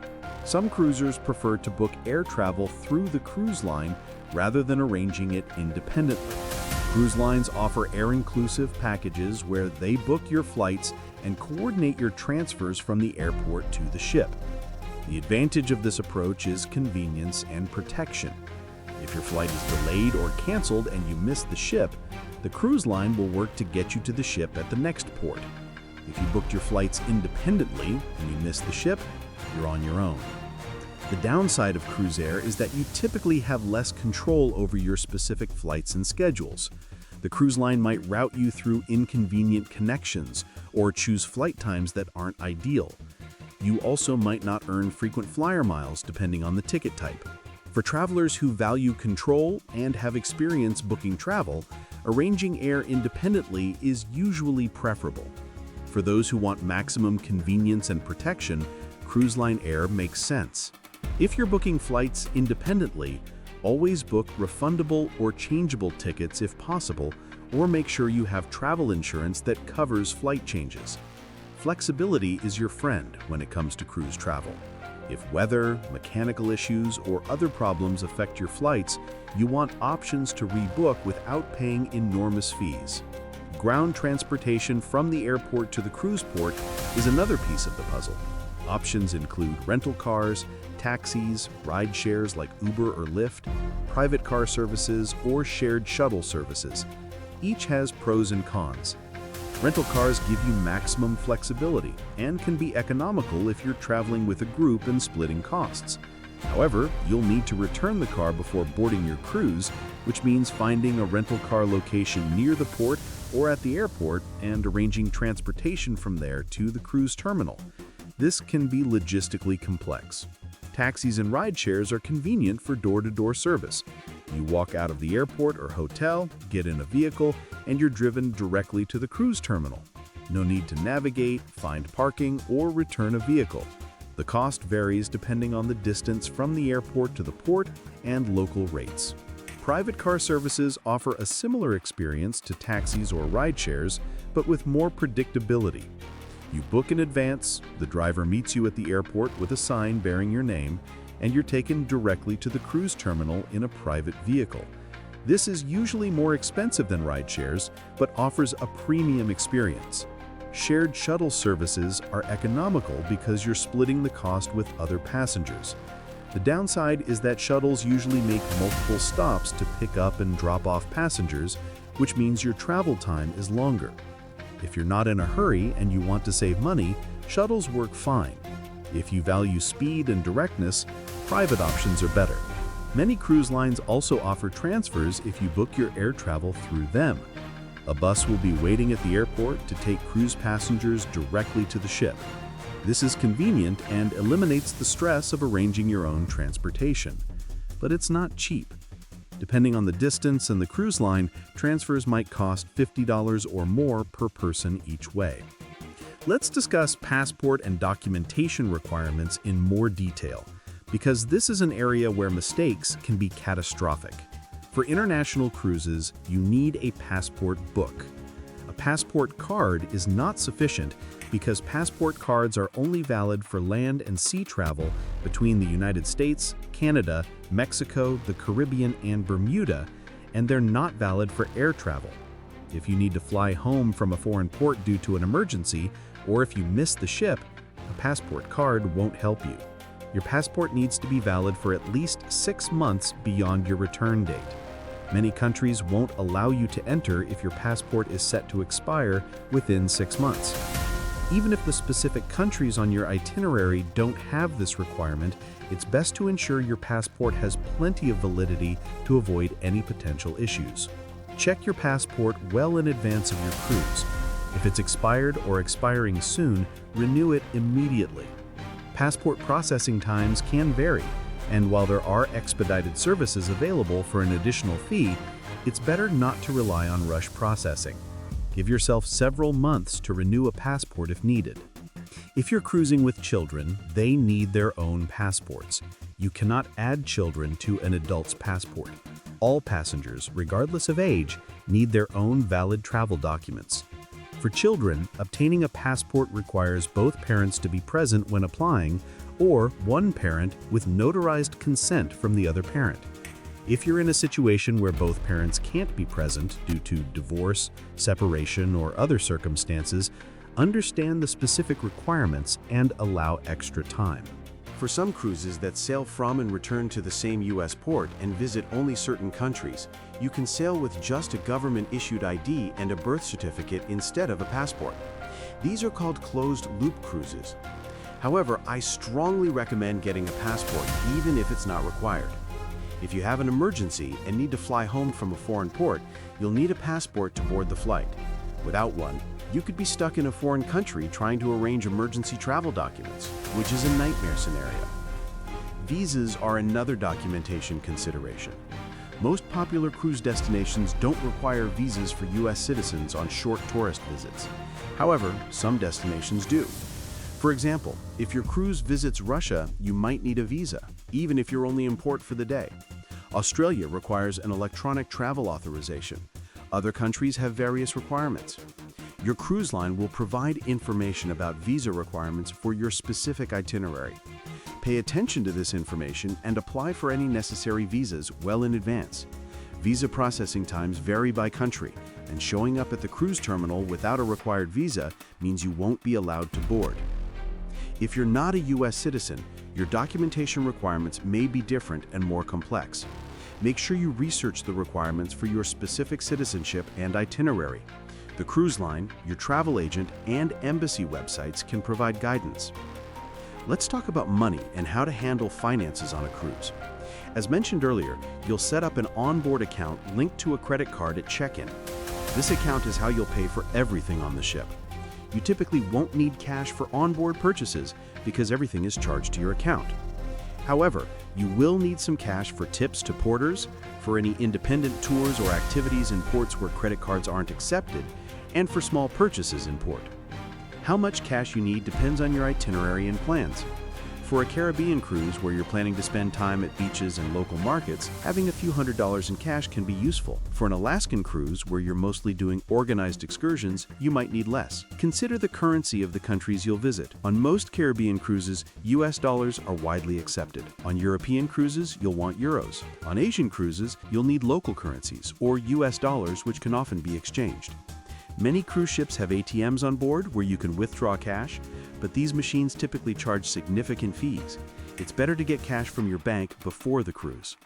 Some cruisers prefer to book air travel through the cruise line rather than arranging it independently. Cruise lines offer air-inclusive packages where they book your flights and coordinate your transfers from the airport to the ship. The advantage of this approach is convenience and protection. If your flight is delayed or canceled and you miss the ship, the cruise line will work to get you to the ship at the next port. If you booked your flights independently and you miss the ship, you're on your own. The downside of cruise air is that you typically have less control over your specific flights and schedules. The cruise line might route you through inconvenient connections or choose flight times that aren't ideal. You also might not earn frequent flyer miles depending on the ticket type. For travelers who value control and have experience booking travel, arranging air independently is usually preferable. For those who want maximum convenience and protection, cruise line air makes sense. If you're booking flights independently, always book refundable or changeable tickets if possible, or make sure you have travel insurance that covers flight changes. Flexibility is your friend when it comes to cruise travel. If weather, mechanical issues, or other problems affect your flights, you want options to rebook without paying enormous fees. Ground transportation from the airport to the cruise port is another piece of the puzzle. Options include rental cars, taxis, ride shares like Uber or Lyft, private car services, or shared shuttle services. Each has pros and cons. Rental cars give you maximum flexibility and can be economical if you're traveling with a group and splitting costs. However, you'll need to return the car before boarding your cruise, which means finding a rental car location near the port or at the airport and arranging transportation from there to the cruise terminal. This can be logistically complex. Taxis and ride shares are convenient for door-to-door service. You walk out of the airport or hotel, get in a vehicle, and you're driven directly to the cruise terminal. No need to navigate, find parking, or return a vehicle. The cost varies depending on the distance from the airport to the port and local rates. Private car services offer a similar experience to taxis or ride shares, but with more predictability. You book in advance, the driver meets you at the airport with a sign bearing your name, and you're taken directly to the cruise terminal in a private vehicle. This is usually more expensive than ride shares, but offers a premium experience. Shared shuttle services are economical because you're splitting the cost with other passengers. The downside is that shuttles usually make multiple stops to pick up and drop off passengers, which means your travel time is longer. If you're not in a hurry and you want to save money, shuttles work fine. If you value speed and directness, private options are better. Many cruise lines also offer transfers if you book your air travel through them. A bus will be waiting at the airport to take cruise passengers directly to the ship. This is convenient and eliminates the stress of arranging your own transportation. But it's not cheap. Depending on the distance and the cruise line, transfers might cost $50 or more per person each way. Let's discuss passport and documentation requirements in more detail, because this is an area where mistakes can be catastrophic. For international cruises, you need a passport book. A passport card is not sufficient because passport cards are only valid for land and sea travel between the United States, Canada, Mexico, the Caribbean, and Bermuda, and they're not valid for air travel. If you need to fly home from a foreign port due to an emergency, or if you miss the ship, a passport card won't help you. Your passport needs to be valid for at least 6 months beyond your return date. Many countries won't allow you to enter if your passport is set to expire within 6 months. Even if the specific countries on your itinerary don't have this requirement, it's best to ensure your passport has plenty of validity to avoid any potential issues. Check your passport well in advance of your cruise. If it's expired or expiring soon, renew it immediately. Passport processing times can vary, and while there are expedited services available for an additional fee, it's better not to rely on rush processing. Give yourself several months to renew a passport if needed. If you're cruising with children, they need their own passports. You cannot add children to an adult's passport. All passengers, regardless of age, need their own valid travel documents. For children, obtaining a passport requires both parents to be present when applying, or one parent with notarized consent from the other parent. If you're in a situation where both parents can't be present due to divorce, separation, or other circumstances, understand the specific requirements and allow extra time. For some cruises that sail from and return to the same U.S. port and visit only certain countries, you can sail with just a government-issued ID and a birth certificate instead of a passport. These are called closed-loop cruises. However, I strongly recommend getting a passport even if it's not required. If you have an emergency and need to fly home from a foreign port, you'll need a passport to board the flight. Without one, you could be stuck in a foreign country trying to arrange emergency travel documents, which is a nightmare scenario. Visas are another documentation consideration. Most popular cruise destinations don't require visas for U.S. citizens on short tourist visits. However, some destinations do. For example, if your cruise visits Russia, you might need a visa, even if you're only in port for the day. Australia requires an electronic travel authorization. Other countries have various requirements. Your cruise line will provide information about visa requirements for your specific itinerary. Pay attention to this information and apply for any necessary visas well in advance. Visa processing times vary by country, and showing up at the cruise terminal without a required visa means you won't be allowed to board. If you're not a U.S. citizen, your documentation requirements may be different and more complex. Make sure you research the requirements for your specific citizenship and itinerary. The cruise line, your travel agent, and embassy websites can provide guidance. Let's talk about money and how to handle finances on a cruise. As mentioned earlier, you'll set up an onboard account linked to a credit card at check-in. This account is how you'll pay for everything on the ship. You typically won't need cash for onboard purchases because everything is charged to your account. However, you will need some cash for tips to porters, for any independent tours or activities in ports where credit cards aren't accepted, and for small purchases in port. How much cash you need depends on your itinerary and plans. For a Caribbean cruise where you're planning to spend time at beaches and local markets, having a few $100s in cash can be useful. For an Alaskan cruise where you're mostly doing organized excursions, you might need less. Consider the currency of the countries you'll visit. On most Caribbean cruises, US dollars are widely accepted. On European cruises, you'll want euros. On Asian cruises, you'll need local currencies, or US dollars, which can often be exchanged. Many cruise ships have ATMs on board where you can withdraw cash, but these machines typically charge significant fees. It's better to get cash from your bank before the cruise.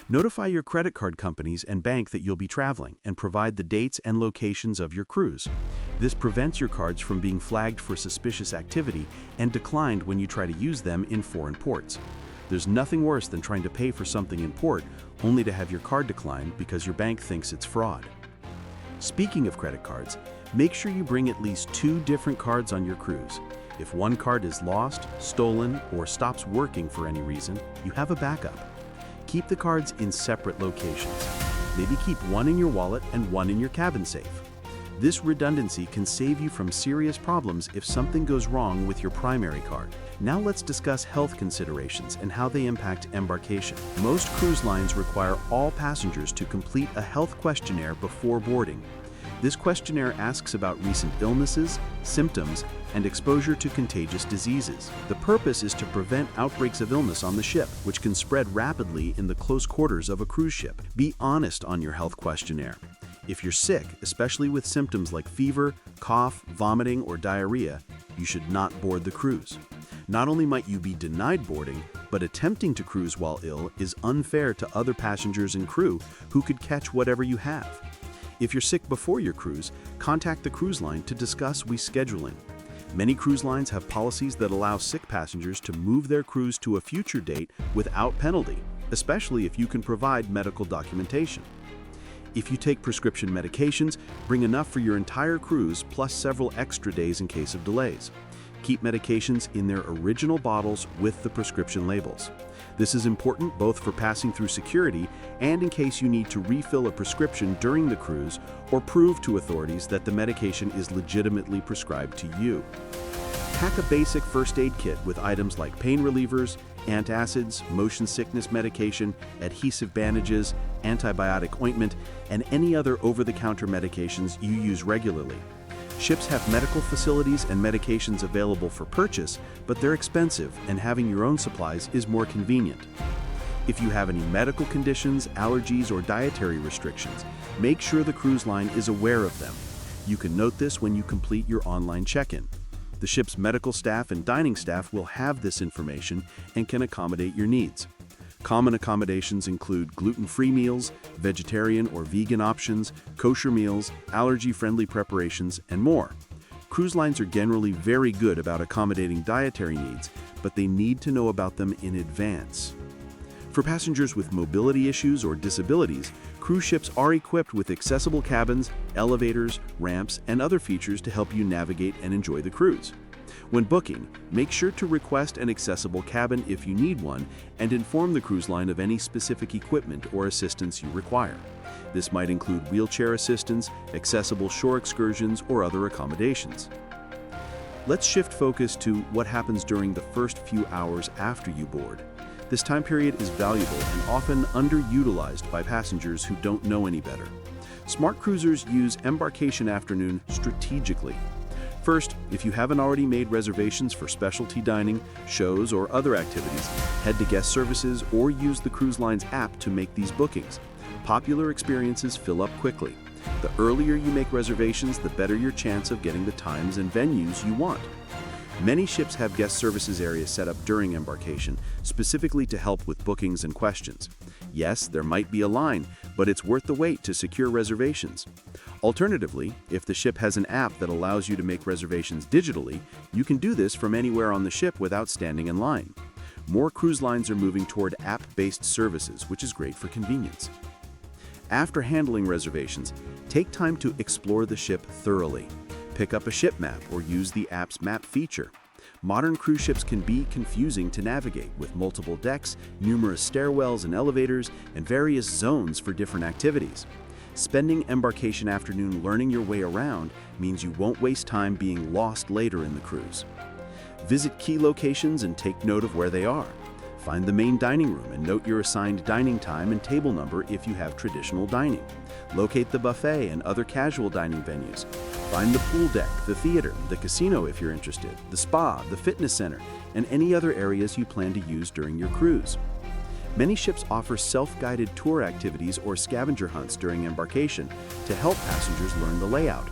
Notify your credit card companies and bank that you'll be traveling and provide the dates and locations of your cruise. This prevents your cards from being flagged for suspicious activity and declined when you try to use them in foreign ports. There's nothing worse than trying to pay for something in port only to have your card declined because your bank thinks it's fraud. Speaking of credit cards, make sure you bring at least 2 different cards on your cruise. If one card is lost, stolen, or stops working for any reason, you have a backup. Keep the cards in separate locations. Maybe keep one in your wallet and one in your cabin safe. This redundancy can save you from serious problems if something goes wrong with your primary card. Now let's discuss health considerations and how they impact embarkation. Most cruise lines require all passengers to complete a health questionnaire before boarding. This questionnaire asks about recent illnesses, symptoms, and exposure to contagious diseases. The purpose is to prevent outbreaks of illness on the ship, which can spread rapidly in the close quarters of a cruise ship. Be honest on your health questionnaire. If you're sick, especially with symptoms like fever, cough, vomiting, or diarrhea, you should not board the cruise. Not only might you be denied boarding, but attempting to cruise while ill is unfair to other passengers and crew who could catch whatever you have. If you're sick before your cruise, contact the cruise line to discuss rescheduling. Many cruise lines have policies that allow sick passengers to move their cruise to a future date without penalty, especially if you can provide medical documentation. If you take prescription medications, bring enough for your entire cruise plus several extra days in case of delays. Keep medications in their original bottles with the prescription labels. This is important both for passing through security and in case you need to refill a prescription during the cruise or prove to authorities that the medication is legitimately prescribed to you. Pack a basic first aid kit with items like pain relievers, antacids, motion sickness medication, adhesive bandages, antibiotic ointment, and any other over-the-counter medications you use regularly. Ships have medical facilities and medications available for purchase, but they're expensive, and having your own supplies is more convenient. If you have any medical conditions, allergies, or dietary restrictions, make sure the cruise line is aware of them. You can note this when you complete your online check-in. The ship's medical staff and dining staff will have this information and can accommodate your needs. Common accommodations include gluten-free meals, vegetarian or vegan options, kosher meals, allergy-friendly preparations, and more. Cruise lines are generally very good about accommodating dietary needs, but they need to know about them in advance. For passengers with mobility issues or disabilities, cruise ships are equipped with accessible cabins, elevators, ramps, and other features to help you navigate and enjoy the cruise. When booking, make sure to request an accessible cabin if you need one and inform the cruise line of any specific equipment or assistance you require. This might include wheelchair assistance, accessible shore excursions, or other accommodations. Let's shift focus to what happens during the first few hours after you board. This time period is valuable and often underutilized by passengers who don't know any better. Smart cruisers use embarkation afternoon strategically. First, if you haven't already made reservations for specialty dining, shows, or other activities, head to guest services or use the cruise line's app to make these bookings. Popular experiences fill up quickly. The earlier you make reservations, the better your chance of getting the times and venues you want. Many ships have guest services areas set up during embarkation, specifically to help with bookings and questions. Yes, there might be a line, but it's worth the wait to secure reservations. Alternatively, if the ship has an app that allows you to make reservations digitally, you can do this from anywhere on the ship without standing in line. More cruise lines are moving toward app-based services, which is great for convenience. After handling reservations, take time to explore the ship thoroughly. Pick up a ship map or use the app's map feature. Modern cruise ships can be confusing to navigate, with multiple decks, numerous stairwells and elevators, and various zones for different activities. Spending embarkation afternoon learning your way around means you won't waste time being lost later in the cruise. Visit key locations and take note of where they are. Find the main dining room and note your assigned dining time and table number if you have traditional dining. Locate the buffet and other casual dining venues. Find the pool deck, the theater, the casino if you're interested, the spa, the fitness center, and any other areas you plan to use during your cruise. Many ships offer self-guided tour activities or scavenger hunts during embarkation to help passengers learn the layout.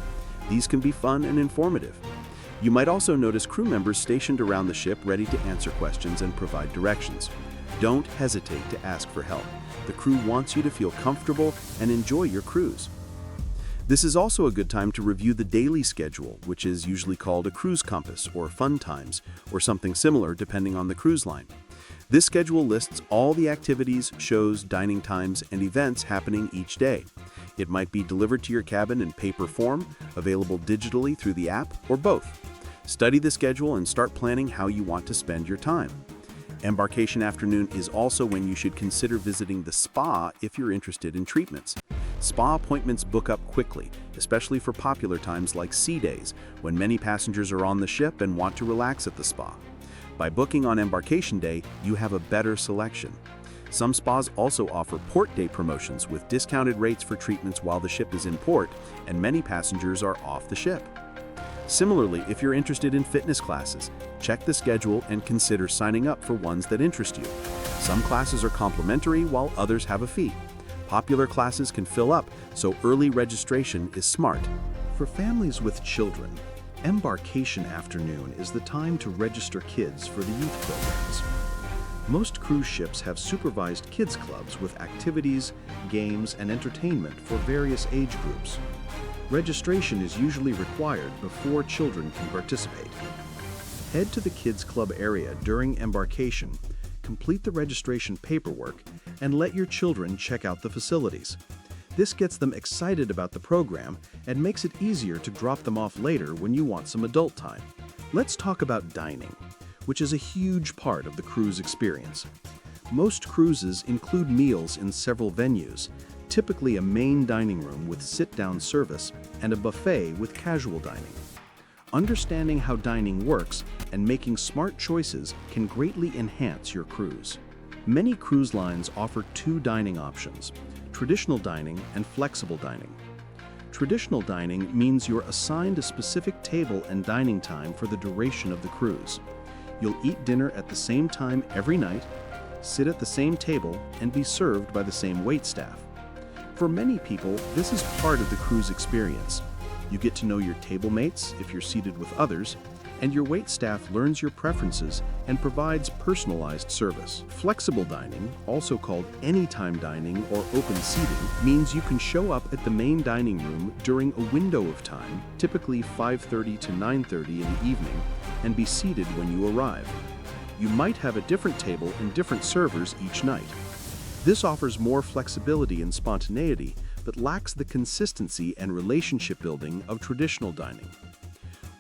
These can be fun and informative. You might also notice crew members stationed around the ship ready to answer questions and provide directions. Don't hesitate to ask for help. The crew wants you to feel comfortable and enjoy your cruise. This is also a good time to review the daily schedule, which is usually called a cruise compass or fun times, or something similar depending on the cruise line. This schedule lists all the activities, shows, dining times, and events happening each day. It might be delivered to your cabin in paper form, available digitally through the app, or both. Study the schedule and start planning how you want to spend your time. Embarkation afternoon is also when you should consider visiting the spa if you're interested in treatments. Spa appointments book up quickly, especially for popular times like sea days, when many passengers are on the ship and want to relax at the spa. By booking on embarkation day, you have a better selection. Some spas also offer port day promotions with discounted rates for treatments while the ship is in port, and many passengers are off the ship. Similarly, if you're interested in fitness classes, check the schedule and consider signing up for ones that interest you. Some classes are complimentary while others have a fee. Popular classes can fill up, so early registration is smart. For families with children, embarkation afternoon is the time to register kids for the youth programs. Most cruise ships have supervised kids clubs with activities, games, and entertainment for various age groups. Registration is usually required before children can participate. Head to the kids club area during embarkation, complete the registration paperwork, and let your children check out the facilities. This gets them excited about the program and makes it easier to drop them off later when you want some adult time. Let's talk about dining, which is a huge part of the cruise experience. Most cruises include meals in several venues, typically a main dining room with sit-down service and a buffet with casual dining. Understanding how dining works and making smart choices can greatly enhance your cruise. Many cruise lines offer two dining options: traditional dining and flexible dining. Traditional dining means you're assigned a specific table and dining time for the duration of the cruise. You'll eat dinner at the same time every night, sit at the same table, and be served by the same waitstaff. For many people, this is part of the cruise experience. You get to know your table mates if you're seated with others, and your waitstaff learns your preferences and provides personalized service. Flexible dining, also called anytime dining or open seating, means you can show up at the main dining room during a window of time, typically 5:30 to 9:30 in the evening, and be seated when you arrive. You might have a different table and different servers each night. This offers more flexibility and spontaneity, but lacks the consistency and relationship building of traditional dining.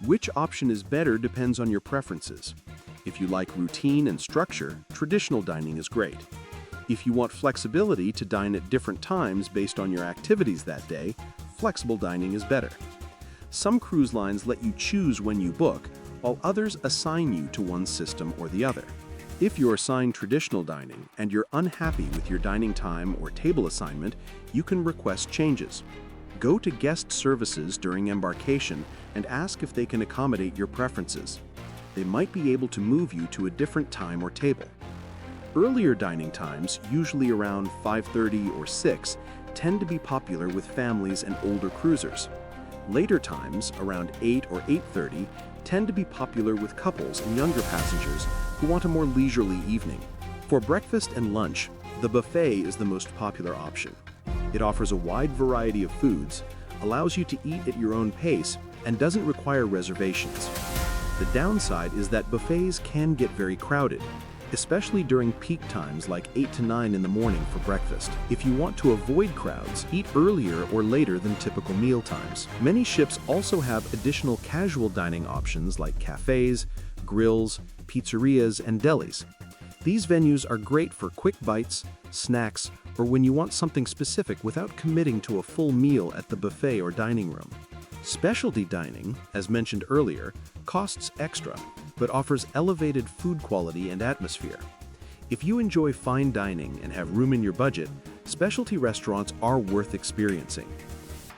Which option is better depends on your preferences. If you like routine and structure, traditional dining is great. If you want flexibility to dine at different times based on your activities that day, flexible dining is better. Some cruise lines let you choose when you book, while others assign you to one system or the other. If you're assigned traditional dining and you're unhappy with your dining time or table assignment, you can request changes. Go to guest services during embarkation and ask if they can accommodate your preferences. They might be able to move you to a different time or table. Earlier dining times, usually around 5:30 or 6, tend to be popular with families and older cruisers. Later times, around 8 or 8:30, tend to be popular with couples and younger passengers who want a more leisurely evening. For breakfast and lunch, the buffet is the most popular option. It offers a wide variety of foods, allows you to eat at your own pace, and doesn't require reservations. The downside is that buffets can get very crowded, especially during peak times like 8 to 9 in the morning for breakfast. If you want to avoid crowds, eat earlier or later than typical meal times. Many ships also have additional casual dining options like cafes, grills, pizzerias, and delis. These venues are great for quick bites, snacks, or when you want something specific without committing to a full meal at the buffet or dining room. Specialty dining, as mentioned earlier, costs extra, but offers elevated food quality and atmosphere. If you enjoy fine dining and have room in your budget, specialty restaurants are worth experiencing.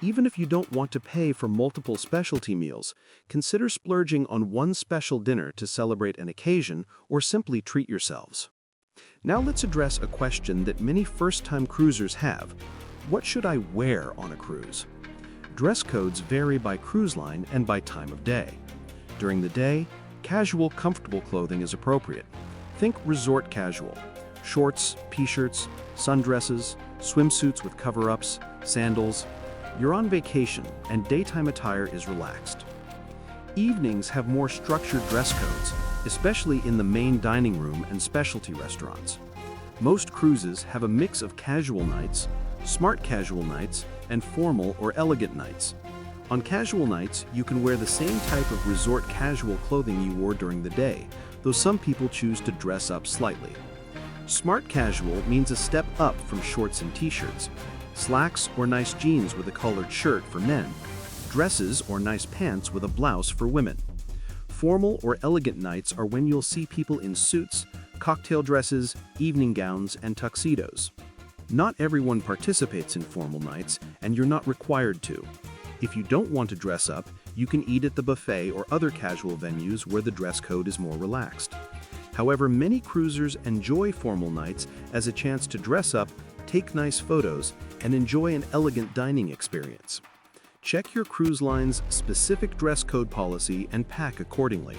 Even if you don't want to pay for multiple specialty meals, consider splurging on one special dinner to celebrate an occasion or simply treat yourselves. Now let's address a question that many first-time cruisers have. What should I wear on a cruise? Dress codes vary by cruise line and by time of day. During the day, casual, comfortable clothing is appropriate. Think resort casual. Shorts, t-shirts, sundresses, swimsuits with cover-ups, sandals. You're on vacation, and daytime attire is relaxed. Evenings have more structured dress codes, especially in the main dining room and specialty restaurants. Most cruises have a mix of casual nights, smart casual nights, and formal or elegant nights. On casual nights, you can wear the same type of resort casual clothing you wore during the day, though some people choose to dress up slightly. Smart casual means a step up from shorts and t-shirts. Slacks or nice jeans with a collared shirt for men, dresses or nice pants with a blouse for women. Formal or elegant nights are when you'll see people in suits, cocktail dresses, evening gowns, and tuxedos. Not everyone participates in formal nights, and you're not required to. If you don't want to dress up, you can eat at the buffet or other casual venues where the dress code is more relaxed. However, many cruisers enjoy formal nights as a chance to dress up, take nice photos, and enjoy an elegant dining experience. Check your cruise line's specific dress code policy and pack accordingly.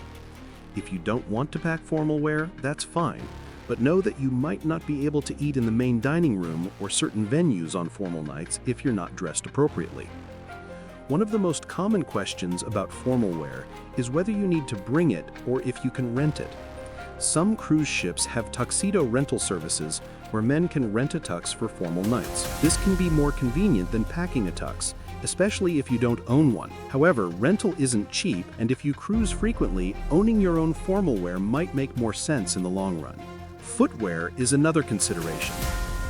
If you don't want to pack formal wear, that's fine, but know that you might not be able to eat in the main dining room or certain venues on formal nights if you're not dressed appropriately. One of the most common questions about formal wear is whether you need to bring it or if you can rent it. Some cruise ships have tuxedo rental services where men can rent a tux for formal nights. This can be more convenient than packing a tux, especially if you don't own one. However, rental isn't cheap, and if you cruise frequently, owning your own formal wear might make more sense in the long run. Footwear is another consideration.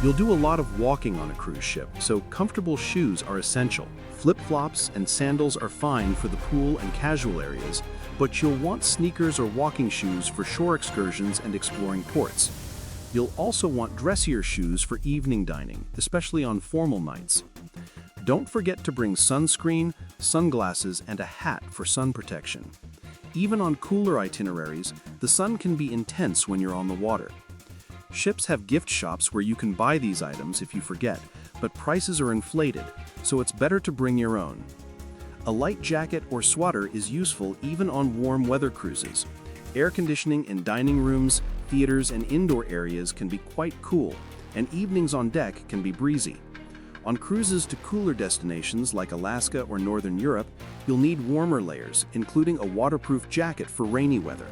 You'll do a lot of walking on a cruise ship, so comfortable shoes are essential. Flip-flops and sandals are fine for the pool and casual areas, but you'll want sneakers or walking shoes for shore excursions and exploring ports. You'll also want dressier shoes for evening dining, especially on formal nights. Don't forget to bring sunscreen, sunglasses, and a hat for sun protection. Even on cooler itineraries, the sun can be intense when you're on the water. Ships have gift shops where you can buy these items if you forget, but prices are inflated, so it's better to bring your own. A light jacket or sweater is useful even on warm weather cruises. Air conditioning in dining rooms, theaters, and indoor areas can be quite cool, and evenings on deck can be breezy. On cruises to cooler destinations like Alaska or Northern Europe, you'll need warmer layers, including a waterproof jacket for rainy weather.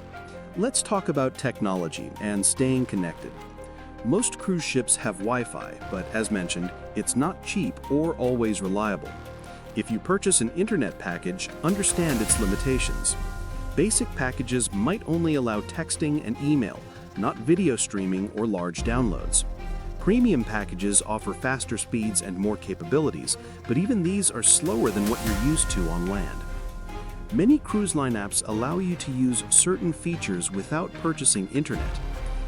Let's talk about technology and staying connected. Most cruise ships have Wi-Fi, but as mentioned, it's not cheap or always reliable. If you purchase an internet package, understand its limitations. Basic packages might only allow texting and email, not video streaming or large downloads. Premium packages offer faster speeds and more capabilities, but even these are slower than what you're used to on land. Many cruise line apps allow you to use certain features without purchasing internet.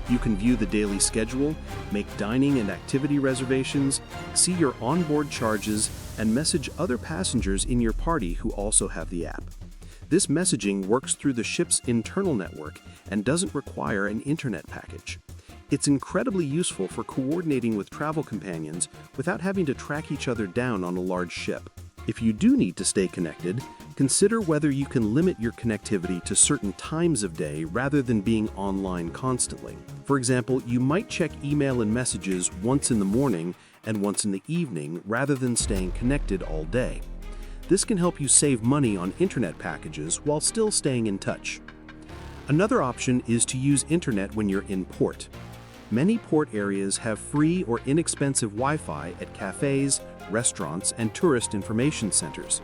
You can view the daily schedule, make dining and activity reservations, see your onboard charges, and message other passengers in your party who also have the app. This messaging works through the ship's internal network and doesn't require an internet package. It's incredibly useful for coordinating with travel companions without having to track each other down on a large ship. If you do need to stay connected, consider whether you can limit your connectivity to certain times of day rather than being online constantly. For example, you might check email and messages once in the morning and once in the evening rather than staying connected all day. This can help you save money on internet packages while still staying in touch. Another option is to use internet when you're in port. Many port areas have free or inexpensive Wi-Fi at cafes, restaurants, and tourist information centers.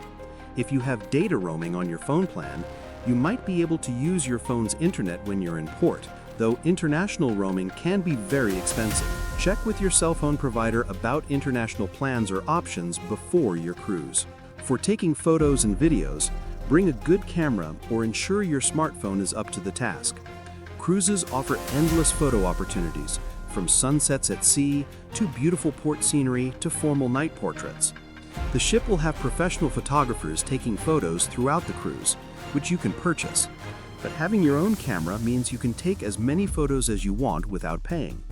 If you have data roaming on your phone plan, you might be able to use your phone's internet when you're in port, though international roaming can be very expensive. Check with your cell phone provider about international plans or options before your cruise. For taking photos and videos, bring a good camera or ensure your smartphone is up to the task. Cruises offer endless photo opportunities, from sunsets at sea to beautiful port scenery to formal night portraits. The ship will have professional photographers taking photos throughout the cruise, which you can purchase. But having your own camera means you can take as many photos as you want without paying.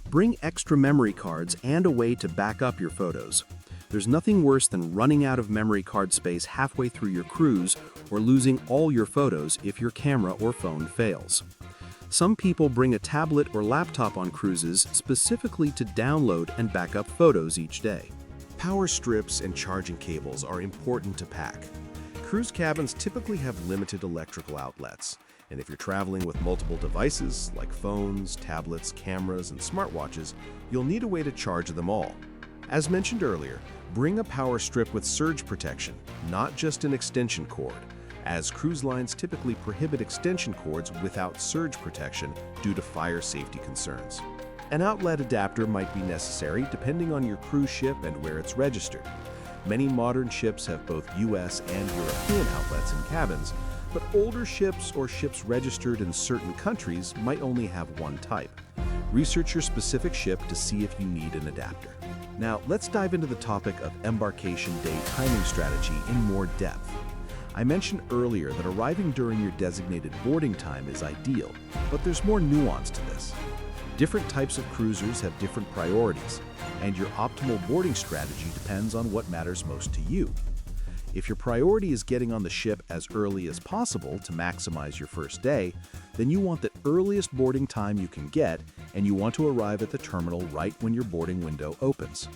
Bring extra memory cards and a way to back up your photos. There's nothing worse than running out of memory card space halfway through your cruise or losing all your photos if your camera or phone fails. Some people bring a tablet or laptop on cruises specifically to download and back up photos each day. Power strips and charging cables are important to pack. Cruise cabins typically have limited electrical outlets, and if you're traveling with multiple devices like phones, tablets, cameras, and smartwatches, you'll need a way to charge them all. As mentioned earlier, bring a power strip with surge protection, not just an extension cord, as cruise lines typically prohibit extension cords without surge protection due to fire safety concerns. An outlet adapter might be necessary depending on your cruise ship and where it's registered. Many modern ships have both US and European outlets in cabins, but older ships or ships registered in certain countries might only have one type. Research your specific ship to see if you need an adapter. Now, let's dive into the topic of embarkation day timing strategy in more depth. I mentioned earlier that arriving during your designated boarding time is ideal, but there's more nuance to this. Different types of cruisers have different priorities, and your optimal boarding strategy depends on what matters most to you. If your priority is getting on the ship as early as possible to maximize your first day, then you want the earliest boarding time you can get, and you want to arrive at the terminal right when your boarding window opens.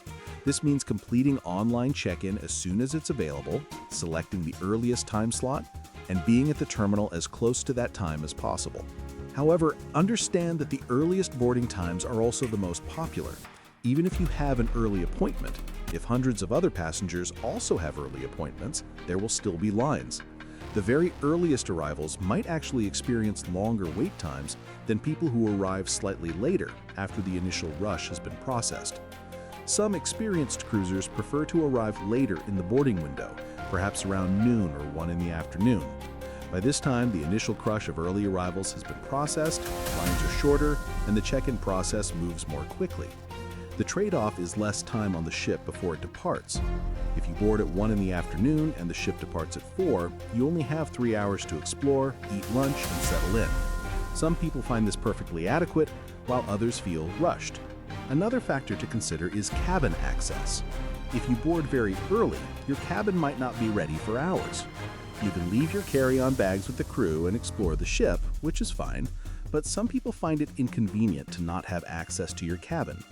This means completing online check-in as soon as it's available, selecting the earliest time slot, and being at the terminal as close to that time as possible. However, understand that the earliest boarding times are also the most popular. Even if you have an early appointment, if hundreds of other passengers also have early appointments, there will still be lines. The very earliest arrivals might actually experience longer wait times than people who arrive slightly later after the initial rush has been processed. Some experienced cruisers prefer to arrive later in the boarding window, perhaps around noon or 1 in the afternoon. By this time, the initial crush of early arrivals has been processed, lines are shorter, and the check-in process moves more quickly. The trade-off is less time on the ship before it departs. If you board at 1 in the afternoon and the ship departs at 4, you only have 3 hours to explore, eat lunch, and settle in. Some people find this perfectly adequate, while others feel rushed. Another factor to consider is cabin access. If you board very early, your cabin might not be ready for hours. You can leave your carry-on bags with the crew and explore the ship, which is fine, but some people find it inconvenient to not have access to your cabin.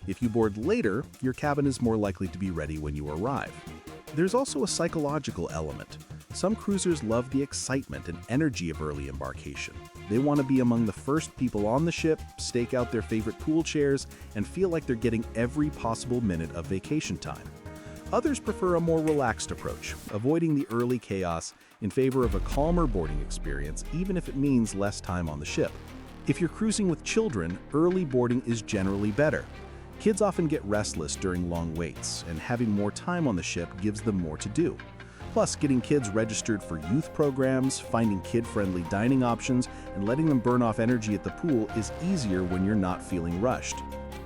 If you board later, your cabin is more likely to be ready when you arrive. There's also a psychological element. Some cruisers love the excitement and energy of early embarkation. They want to be among the first people on the ship, stake out their favorite pool chairs, and feel like they're getting every possible minute of vacation time. Others prefer a more relaxed approach, avoiding the early chaos in favor of a calmer boarding experience, even if it means less time on the ship. If you're cruising with children, early boarding is generally better. Kids often get restless during long waits, and having more time on the ship gives them more to do. Plus, getting kids registered for youth programs, finding kid-friendly dining options, and letting them burn off energy at the pool is easier when you're not feeling rushed.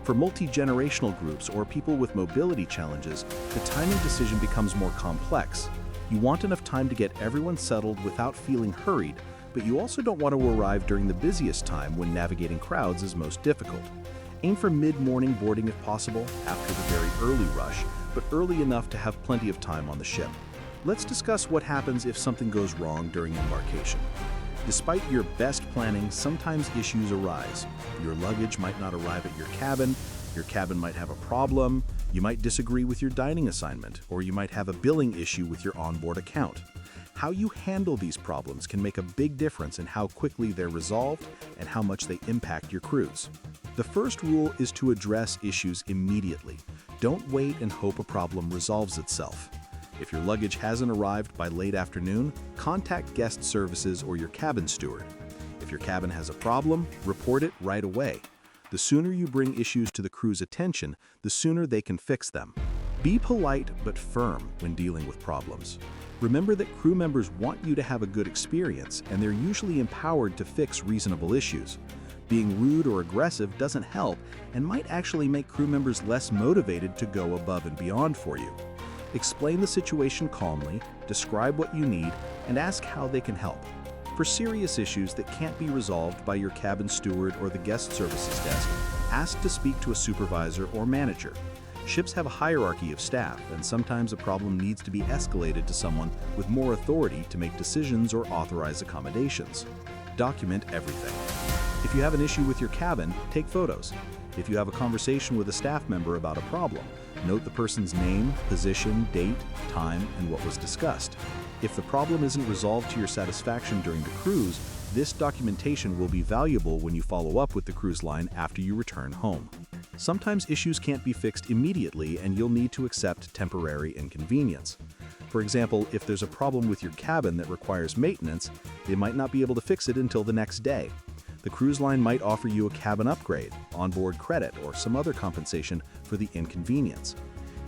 For multi-generational groups or people with mobility challenges, the timing decision becomes more complex. You want enough time to get everyone settled without feeling hurried, but you also don't want to arrive during the busiest time when navigating crowds is most difficult. Aim for mid-morning boarding if possible, after the very early rush, but early enough to have plenty of time on the ship. Let's discuss what happens if something goes wrong during embarkation. Despite your best planning, sometimes issues arise. Your luggage might not arrive at your cabin might have a problem, you might disagree with your dining assignment, or you might have a billing issue with your onboard account. How you handle these problems can make a big difference in how quickly they're resolved and how much they impact your cruise. The first rule is to address issues immediately. Don't wait and hope a problem resolves itself. If your luggage hasn't arrived by late afternoon, contact guest services or your cabin steward. If your cabin has a problem, report it right away. The sooner you bring issues to the crew's attention, the sooner they can fix them. Be polite but firm when dealing with problems. Remember that crew members want you to have a good experience, and they're usually empowered to fix reasonable issues. Being rude or aggressive doesn't help and might actually make crew members less motivated to go above and beyond for you. Explain the situation calmly, describe what you need, and ask how they can help. For serious issues that can't be resolved by your cabin steward or the guest services desk, ask to speak to a supervisor or manager. Ships have a hierarchy of staff, and sometimes a problem needs to be escalated to someone with more authority to make decisions or authorize accommodations. Document everything. If you have an issue with your cabin, take photos. If you have a conversation with a staff member about a problem, note the person's name, position, date, time, and what was discussed. If the problem isn't resolved to your satisfaction during the cruise, this documentation will be valuable when you follow up with the cruise line after you return home. Sometimes issues can't be fixed immediately, and you'll need to accept temporary inconvenience. For example, if there's a problem with your cabin that requires maintenance, they might not be able to fix it until the next day. The cruise line might offer you a cabin upgrade, onboard credit, or some other compensation for the inconvenience.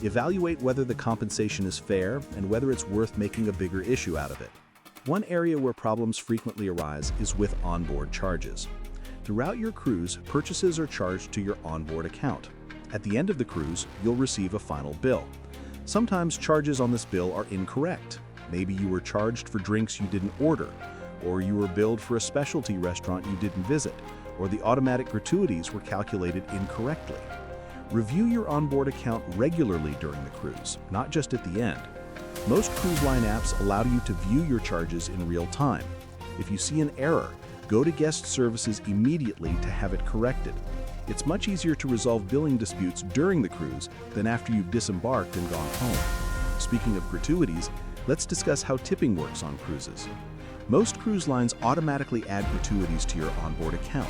Evaluate whether the compensation is fair and whether it's worth making a bigger issue out of it. One area where problems frequently arise is with onboard charges. Throughout your cruise, purchases are charged to your onboard account. At the end of the cruise, you'll receive a final bill. Sometimes charges on this bill are incorrect. Maybe you were charged for drinks you didn't order, or you were billed for a specialty restaurant you didn't visit, or the automatic gratuities were calculated incorrectly. Review your onboard account regularly during the cruise, not just at the end. Most cruise line apps allow you to view your charges in real time. If you see an error, go to guest services immediately to have it corrected. It's much easier to resolve billing disputes during the cruise than after you've disembarked and gone home. Speaking of gratuities, let's discuss how tipping works on cruises. Most cruise lines automatically add gratuities to your onboard account.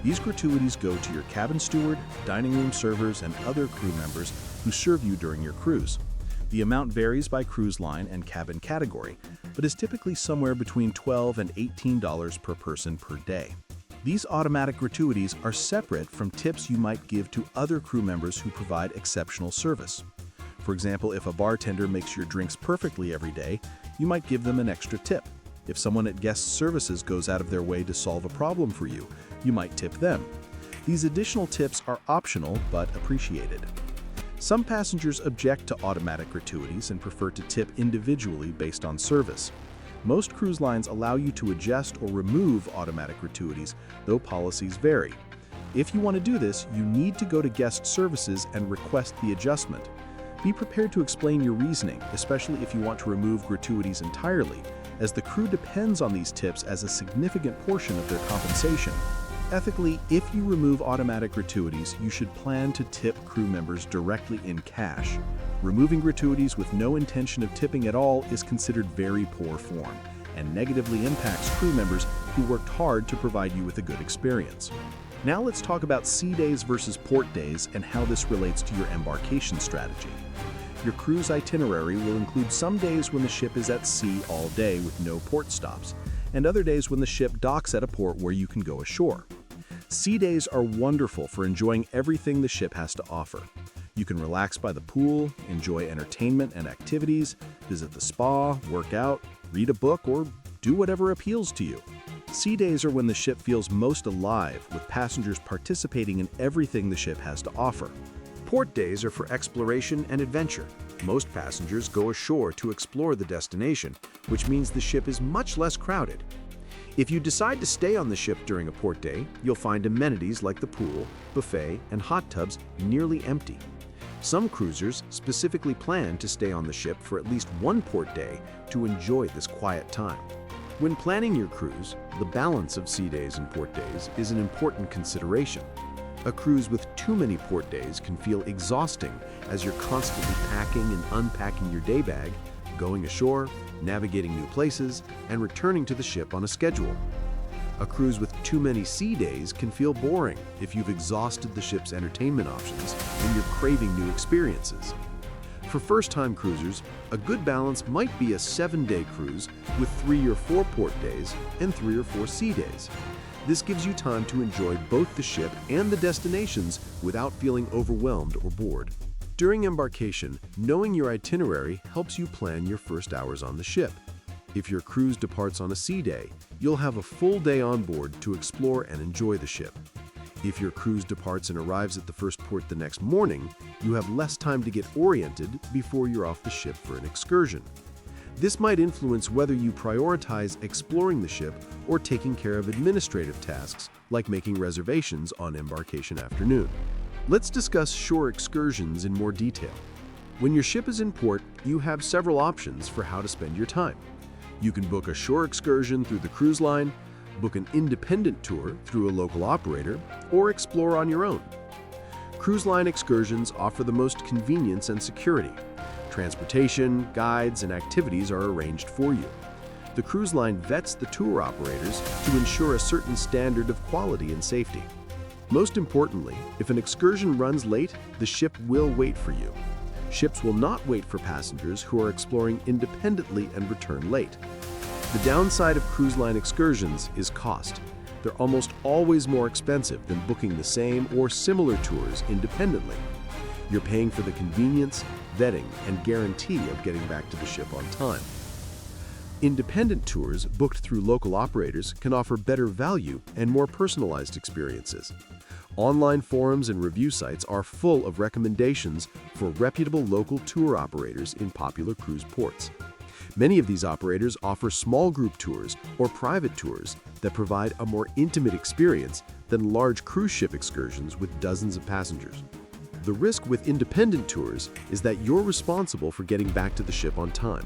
These gratuities go to your cabin steward, dining room servers, and other crew members who serve you during your cruise. The amount varies by cruise line and cabin category, but is typically somewhere between $12 and $18 per person per day. These automatic gratuities are separate from tips you might give to other crew members who provide exceptional service. For example, if a bartender makes your drinks perfectly every day, you might give them an extra tip. If someone at guest services goes out of their way to solve a problem for you, you might tip them. These additional tips are optional but appreciated. Some passengers object to automatic gratuities and prefer to tip individually based on service. Most cruise lines allow you to adjust or remove automatic gratuities, though policies vary. If you want to do this, you need to go to guest services and request the adjustment. Be prepared to explain your reasoning, especially if you want to remove gratuities entirely, as the crew depends on these tips as a significant portion of their compensation. Ethically, if you remove automatic gratuities, you should plan to tip crew members directly in cash. Removing gratuities with no intention of tipping at all is considered very poor form and negatively impacts crew members who worked hard to provide you with a good experience. Now let's talk about sea days versus port days and how this relates to your embarkation strategy. Your cruise itinerary will include some days when the ship is at sea all day with no port stops, and other days when the ship docks at a port where you can go ashore. Sea days are wonderful for enjoying everything the ship has to offer. You can relax by the pool, enjoy entertainment and activities, visit the spa, work out, read a book, or do whatever appeals to you. Sea days are when the ship feels most alive, with passengers participating in everything the ship has to offer. Port days are for exploration and adventure. Most passengers go ashore to explore the destination, which means the ship is much less crowded. If you decide to stay on the ship during a port day, you'll find amenities like the pool, buffet, and hot tubs nearly empty. Some cruisers specifically plan to stay on the ship for at least one port day to enjoy this quiet time. When planning your cruise, the balance of sea days and port days is an important consideration. A cruise with too many port days can feel exhausting as you're constantly packing and unpacking your day bag, going ashore, navigating new places, and returning to the ship on a schedule. A cruise with too many sea days can feel boring if you've exhausted the ship's entertainment options and you're craving new experiences. For first-time cruisers, a good balance might be a 7-day cruise with 3 or 4 port days and 3 or 4 sea days. This gives you time to enjoy both the ship and the destinations without feeling overwhelmed or bored. During embarkation, knowing your itinerary helps you plan your first hours on the ship. If your cruise departs on a sea day, you'll have a full day on board to explore and enjoy the ship. If your cruise departs and arrives at the first port the next morning, you have less time to get oriented before you're off the ship for an excursion. This might influence whether you prioritize exploring the ship or taking care of administrative tasks like making reservations on embarkation afternoon. Let's discuss shore excursions in more detail. When your ship is in port, you have several options for how to spend your time. You can book a shore excursion through the cruise line, book an independent tour through a local operator, or explore on your own. Cruise line excursions offer the most convenience and security. Transportation, guides, and activities are arranged for you. The cruise line vets the tour operators to ensure a certain standard of quality and safety. Most importantly, if an excursion runs late, the ship will wait for you. Ships will not wait for passengers who are exploring independently and return late. The downside of cruise line excursions is cost. They're almost always more expensive than booking the same or similar tours independently. You're paying for the convenience, vetting, and guarantee of getting back to the ship on time. Independent tours booked through local operators can offer better value and more personalized experiences. Online forums and review sites are full of recommendations for reputable local tour operators in popular cruise ports. Many of these operators offer small group tours or private tours that provide a more intimate experience than large cruise ship excursions with dozens of passengers. The risk with independent tours is that you're responsible for getting back to the ship on time.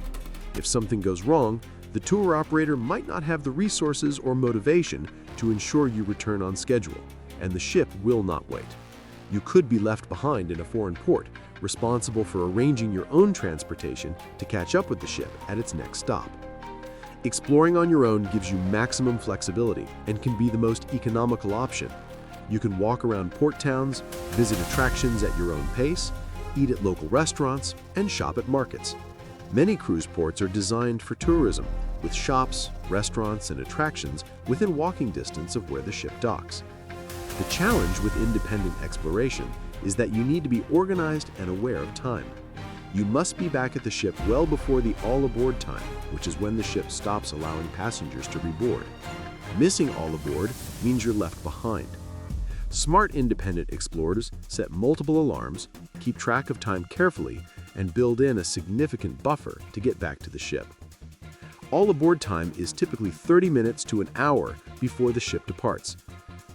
If something goes wrong, the tour operator might not have the resources or motivation to ensure you return on schedule, and the ship will not wait. You could be left behind in a foreign port, responsible for arranging your own transportation to catch up with the ship at its next stop. Exploring on your own gives you maximum flexibility and can be the most economical option. You can walk around port towns, visit attractions at your own pace, eat at local restaurants, and shop at markets. Many cruise ports are designed for tourism, with shops, restaurants, and attractions within walking distance of where the ship docks. The challenge with independent exploration is that you need to be organized and aware of time. You must be back at the ship well before the all-aboard time, which is when the ship stops allowing passengers to reboard. Missing all aboard means you're left behind. Smart independent explorers set multiple alarms, keep track of time carefully, and build in a significant buffer to get back to the ship. All aboard time is typically 30 minutes to an hour before the ship departs.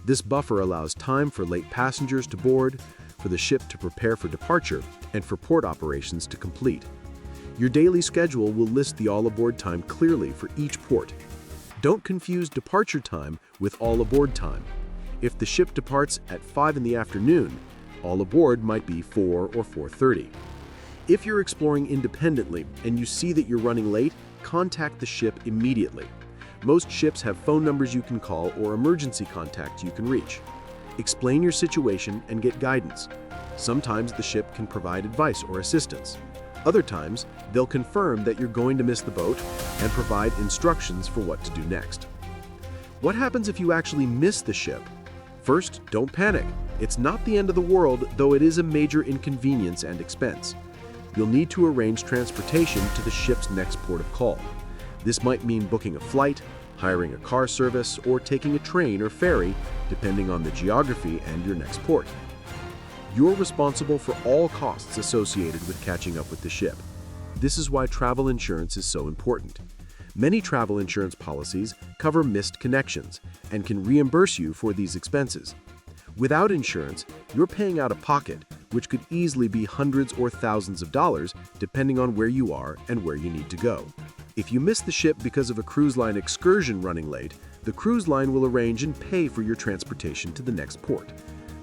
This buffer allows time for late passengers to board, for the ship to prepare for departure, and for port operations to complete. Your daily schedule will list the all-aboard time clearly for each port. Don't confuse departure time with all-aboard time. If the ship departs at 5 in the afternoon, all aboard might be 4 or 4:30. If you're exploring independently and you see that you're running late, contact the ship immediately. Most ships have phone numbers you can call or emergency contacts you can reach. Explain your situation and get guidance. Sometimes the ship can provide advice or assistance. Other times, they'll confirm that you're going to miss the boat and provide instructions for what to do next. What happens if you actually miss the ship? First, don't panic. It's not the end of the world, though it is a major inconvenience and expense. You'll need to arrange transportation to the ship's next port of call. This might mean booking a flight, hiring a car service, or taking a train or ferry, depending on the geography and your next port. You're responsible for all costs associated with catching up with the ship. This is why travel insurance is so important. Many travel insurance policies cover missed connections and can reimburse you for these expenses. Without insurance, you're paying out of pocket, which could easily be hundreds or thousands of dollars depending on where you are and where you need to go. If you miss the ship because of a cruise line excursion running late, the cruise line will arrange and pay for your transportation to the next port.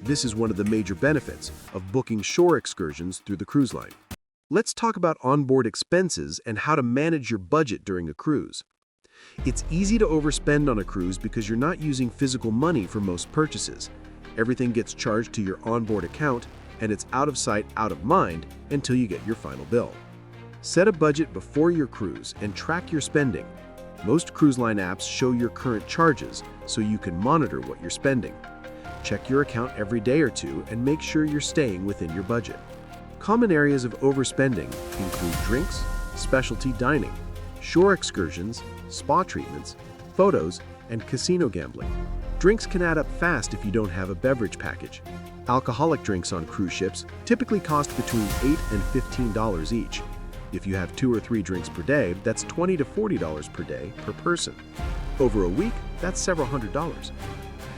This is one of the major benefits of booking shore excursions through the cruise line. Let's talk about onboard expenses and how to manage your budget during a cruise. It's easy to overspend on a cruise because you're not using physical money for most purchases. Everything gets charged to your onboard account, and it's out of sight, out of mind until you get your final bill. Set a budget before your cruise and track your spending. Most cruise line apps show your current charges so you can monitor what you're spending. Check your account every day or two and make sure you're staying within your budget. Common areas of overspending include drinks, specialty dining, shore excursions, spa treatments, photos, and casino gambling. Drinks can add up fast if you don't have a beverage package. Alcoholic drinks on cruise ships typically cost between $8 and $15 each. If you have 2 or 3 drinks per day, that's $20 to $40 per day per person. Over a week, that's several $100s.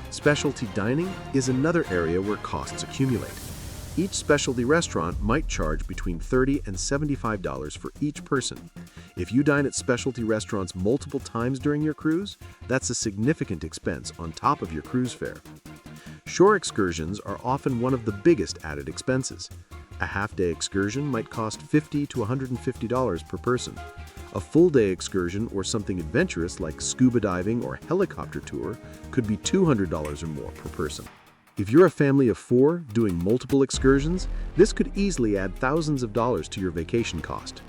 Specialty dining is another area where costs accumulate. Each specialty restaurant might charge between $30 and $75 for each person. If you dine at specialty restaurants multiple times during your cruise, that's a significant expense on top of your cruise fare. Shore excursions are often one of the biggest added expenses. A half-day excursion might cost $50 to $150 per person. A full-day excursion or something adventurous like scuba diving or helicopter tour could be $200 or more per person. If you're a family of 4 doing multiple excursions, this could easily add thousands of dollars to your vacation cost.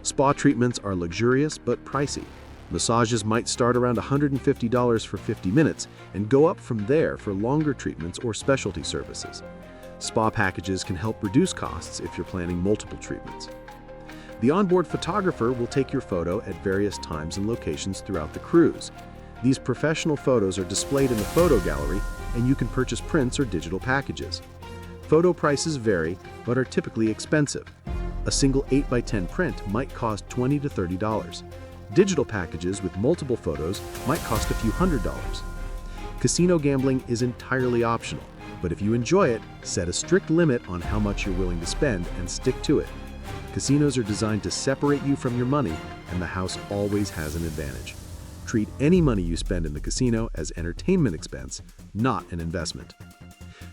Spa treatments are luxurious but pricey. Massages might start around $150 for 50 minutes and go up from there for longer treatments or specialty services. Spa packages can help reduce costs if you're planning multiple treatments. The onboard photographer will take your photo at various times and locations throughout the cruise. These professional photos are displayed in the photo gallery, and you can purchase prints or digital packages. Photo prices vary, but are typically expensive. A single 8x10 print might cost $20 to $30. Digital packages with multiple photos might cost a few $100s. Casino gambling is entirely optional, but if you enjoy it, set a strict limit on how much you're willing to spend and stick to it. Casinos are designed to separate you from your money, and the house always has an advantage. Treat any money you spend in the casino as entertainment expense, not an investment.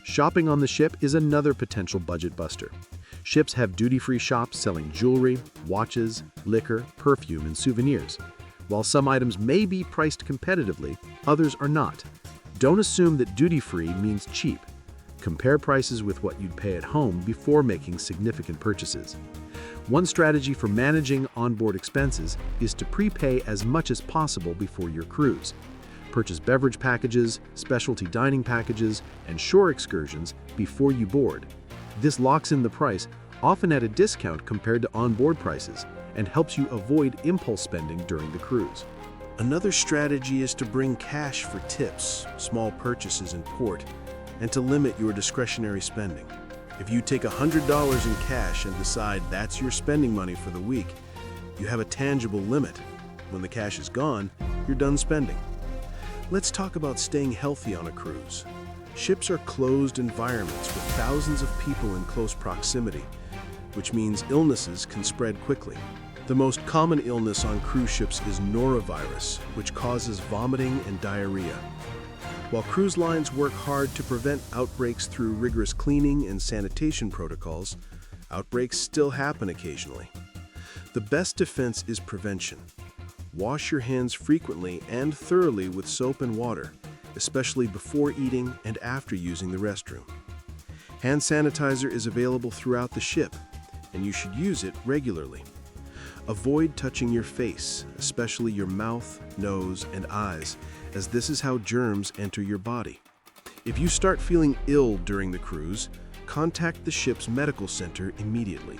Shopping on the ship is another potential budget buster. Ships have duty-free shops selling jewelry, watches, liquor, perfume, and souvenirs. While some items may be priced competitively, others are not. Don't assume that duty-free means cheap. Compare prices with what you'd pay at home before making significant purchases. One strategy for managing onboard expenses is to prepay as much as possible before your cruise. Purchase beverage packages, specialty dining packages, and shore excursions before you board. This locks in the price, often at a discount compared to onboard prices, and helps you avoid impulse spending during the cruise. Another strategy is to bring cash for tips, small purchases in port, and to limit your discretionary spending. If you take $100 in cash and decide that's your spending money for the week, you have a tangible limit. When the cash is gone, you're done spending. Let's talk about staying healthy on a cruise. Ships are closed environments with thousands of people in close proximity, which means illnesses can spread quickly. The most common illness on cruise ships is norovirus, which causes vomiting and diarrhea. While cruise lines work hard to prevent outbreaks through rigorous cleaning and sanitation protocols, outbreaks still happen occasionally. The best defense is prevention. Wash your hands frequently and thoroughly with soap and water, especially before eating and after using the restroom. Hand sanitizer is available throughout the ship, and you should use it regularly. Avoid touching your face, especially your mouth, nose, and eyes, as this is how germs enter your body. If you start feeling ill during the cruise, contact the ship's medical center immediately.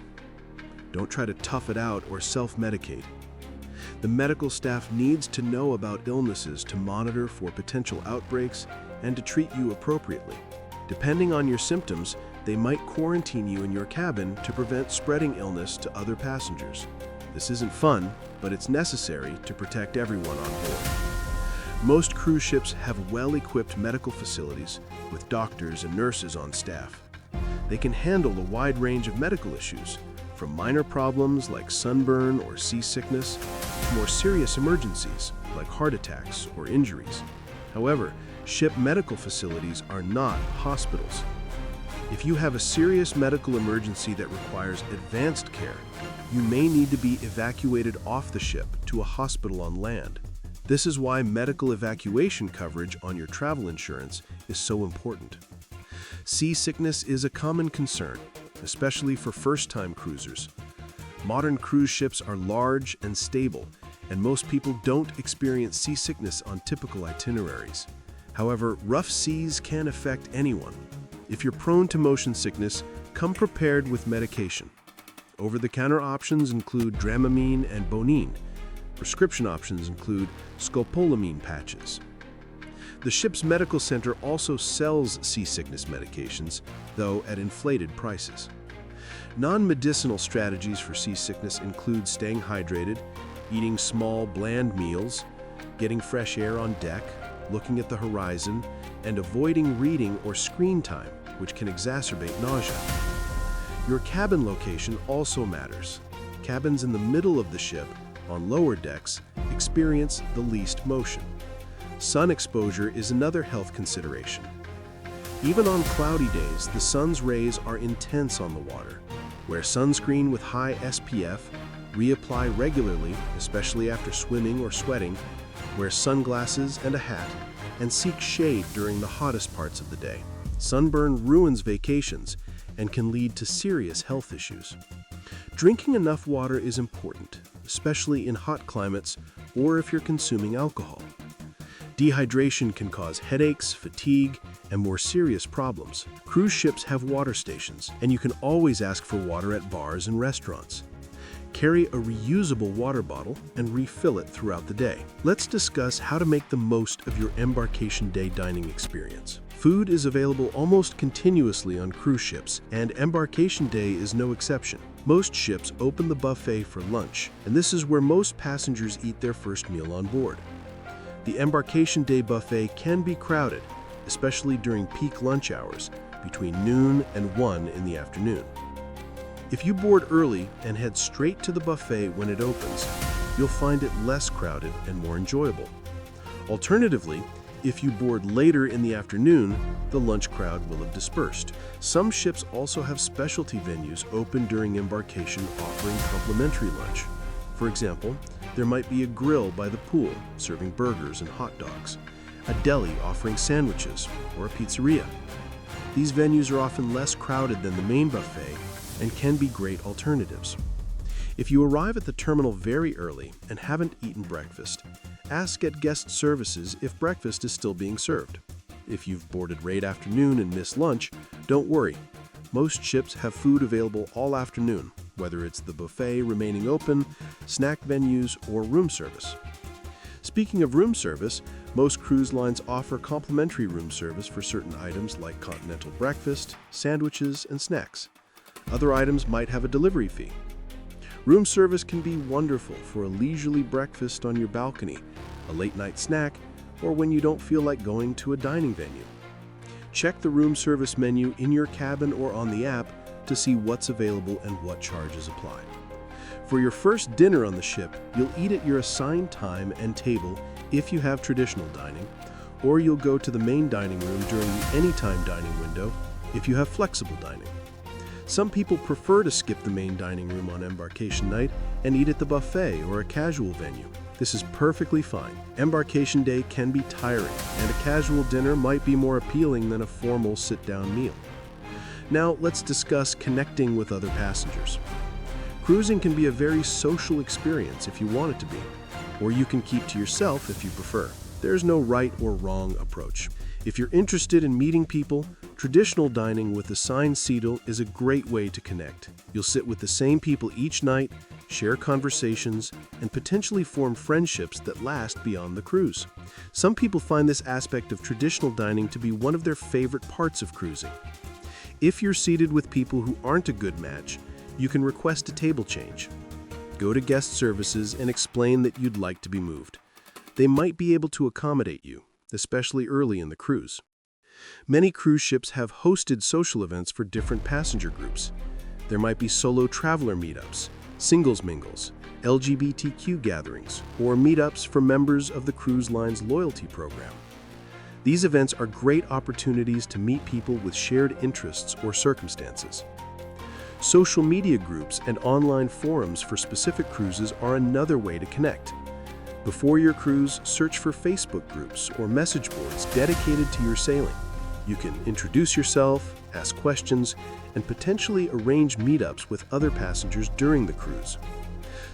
Don't try to tough it out or self-medicate. The medical staff needs to know about illnesses to monitor for potential outbreaks and to treat you appropriately. Depending on your symptoms, they might quarantine you in your cabin to prevent spreading illness to other passengers. This isn't fun, but it's necessary to protect everyone on board. Most cruise ships have well-equipped medical facilities with doctors and nurses on staff. They can handle a wide range of medical issues, from minor problems like sunburn or seasickness to more serious emergencies like heart attacks or injuries. However, ship medical facilities are not hospitals. If you have a serious medical emergency that requires advanced care, you may need to be evacuated off the ship to a hospital on land. This is why medical evacuation coverage on your travel insurance is so important. Seasickness is a common concern, especially for first-time cruisers. Modern cruise ships are large and stable, and most people don't experience seasickness on typical itineraries. However, rough seas can affect anyone. If you're prone to motion sickness, come prepared with medication. Over-the-counter options include Dramamine and Bonine. Prescription options include scopolamine patches. The ship's medical center also sells seasickness medications, though at inflated prices. Non-medicinal strategies for seasickness include staying hydrated, eating small, bland meals, getting fresh air on deck, looking at the horizon, and avoiding reading or screen time, which can exacerbate nausea. Your cabin location also matters. Cabins in the middle of the ship, on lower decks, experience the least motion. Sun exposure is another health consideration. Even on cloudy days, the sun's rays are intense on the water. Wear sunscreen with high SPF, reapply regularly, especially after swimming or sweating, wear sunglasses and a hat, and seek shade during the hottest parts of the day. Sunburn ruins vacations and can lead to serious health issues. Drinking enough water is important, especially in hot climates or if you're consuming alcohol. Dehydration can cause headaches, fatigue, and more serious problems. Cruise ships have water stations, and you can always ask for water at bars and restaurants. Carry a reusable water bottle and refill it throughout the day. Let's discuss how to make the most of your embarkation day dining experience. Food is available almost continuously on cruise ships, and embarkation day is no exception. Most ships open the buffet for lunch, and this is where most passengers eat their first meal on board. The embarkation day buffet can be crowded, especially during peak lunch hours, between noon and 1 in the afternoon. If you board early and head straight to the buffet when it opens, you'll find it less crowded and more enjoyable. Alternatively, if you board later in the afternoon, the lunch crowd will have dispersed. Some ships also have specialty venues open during embarkation offering complimentary lunch. For example, there might be a grill by the pool serving burgers and hot dogs, a deli offering sandwiches, or a pizzeria. These venues are often less crowded than the main buffet and can be great alternatives. If you arrive at the terminal very early and haven't eaten breakfast, ask at guest services if breakfast is still being served. If you've boarded late afternoon and missed lunch, don't worry. Most ships have food available all afternoon, whether it's the buffet remaining open, snack venues, or room service. Speaking of room service, Most cruise lines offer complimentary room service for certain items like continental breakfast, sandwiches, and snacks. Other items might have a delivery fee. Room service can be wonderful for a leisurely breakfast on your balcony, a late-night snack, or when you don't feel like going to a dining venue. Check the room service menu in your cabin or on the app to see what's available and what charges apply. For your first dinner on the ship, you'll eat at your assigned time and table if you have traditional dining, or you'll go to the main dining room during the anytime dining window if you have flexible dining. Some people prefer to skip the main dining room on embarkation night and eat at the buffet or a casual venue. This is perfectly fine. Embarkation day can be tiring, and a casual dinner might be more appealing than a formal sit-down meal. Now, let's discuss connecting with other passengers. Cruising can be a very social experience if you want it to be, or you can keep to yourself if you prefer. There's no right or wrong approach. If you're interested in meeting people, traditional dining with assigned seat is a great way to connect. You'll sit with the same people each night, share conversations, and potentially form friendships that last beyond the cruise. Some people find this aspect of traditional dining to be one of their favorite parts of cruising. If you're seated with people who aren't a good match, you can request a table change. Go to guest services and explain that you'd like to be moved. They might be able to accommodate you, especially early in the cruise. Many cruise ships have hosted social events for different passenger groups. There might be solo traveler meetups, singles mingles, LGBTQ gatherings, or meetups for members of the cruise line's loyalty program. These events are great opportunities to meet people with shared interests or circumstances. Social media groups and online forums for specific cruises are another way to connect. Before your cruise, search for Facebook groups or message boards dedicated to your sailing. You can introduce yourself, ask questions, and potentially arrange meetups with other passengers during the cruise.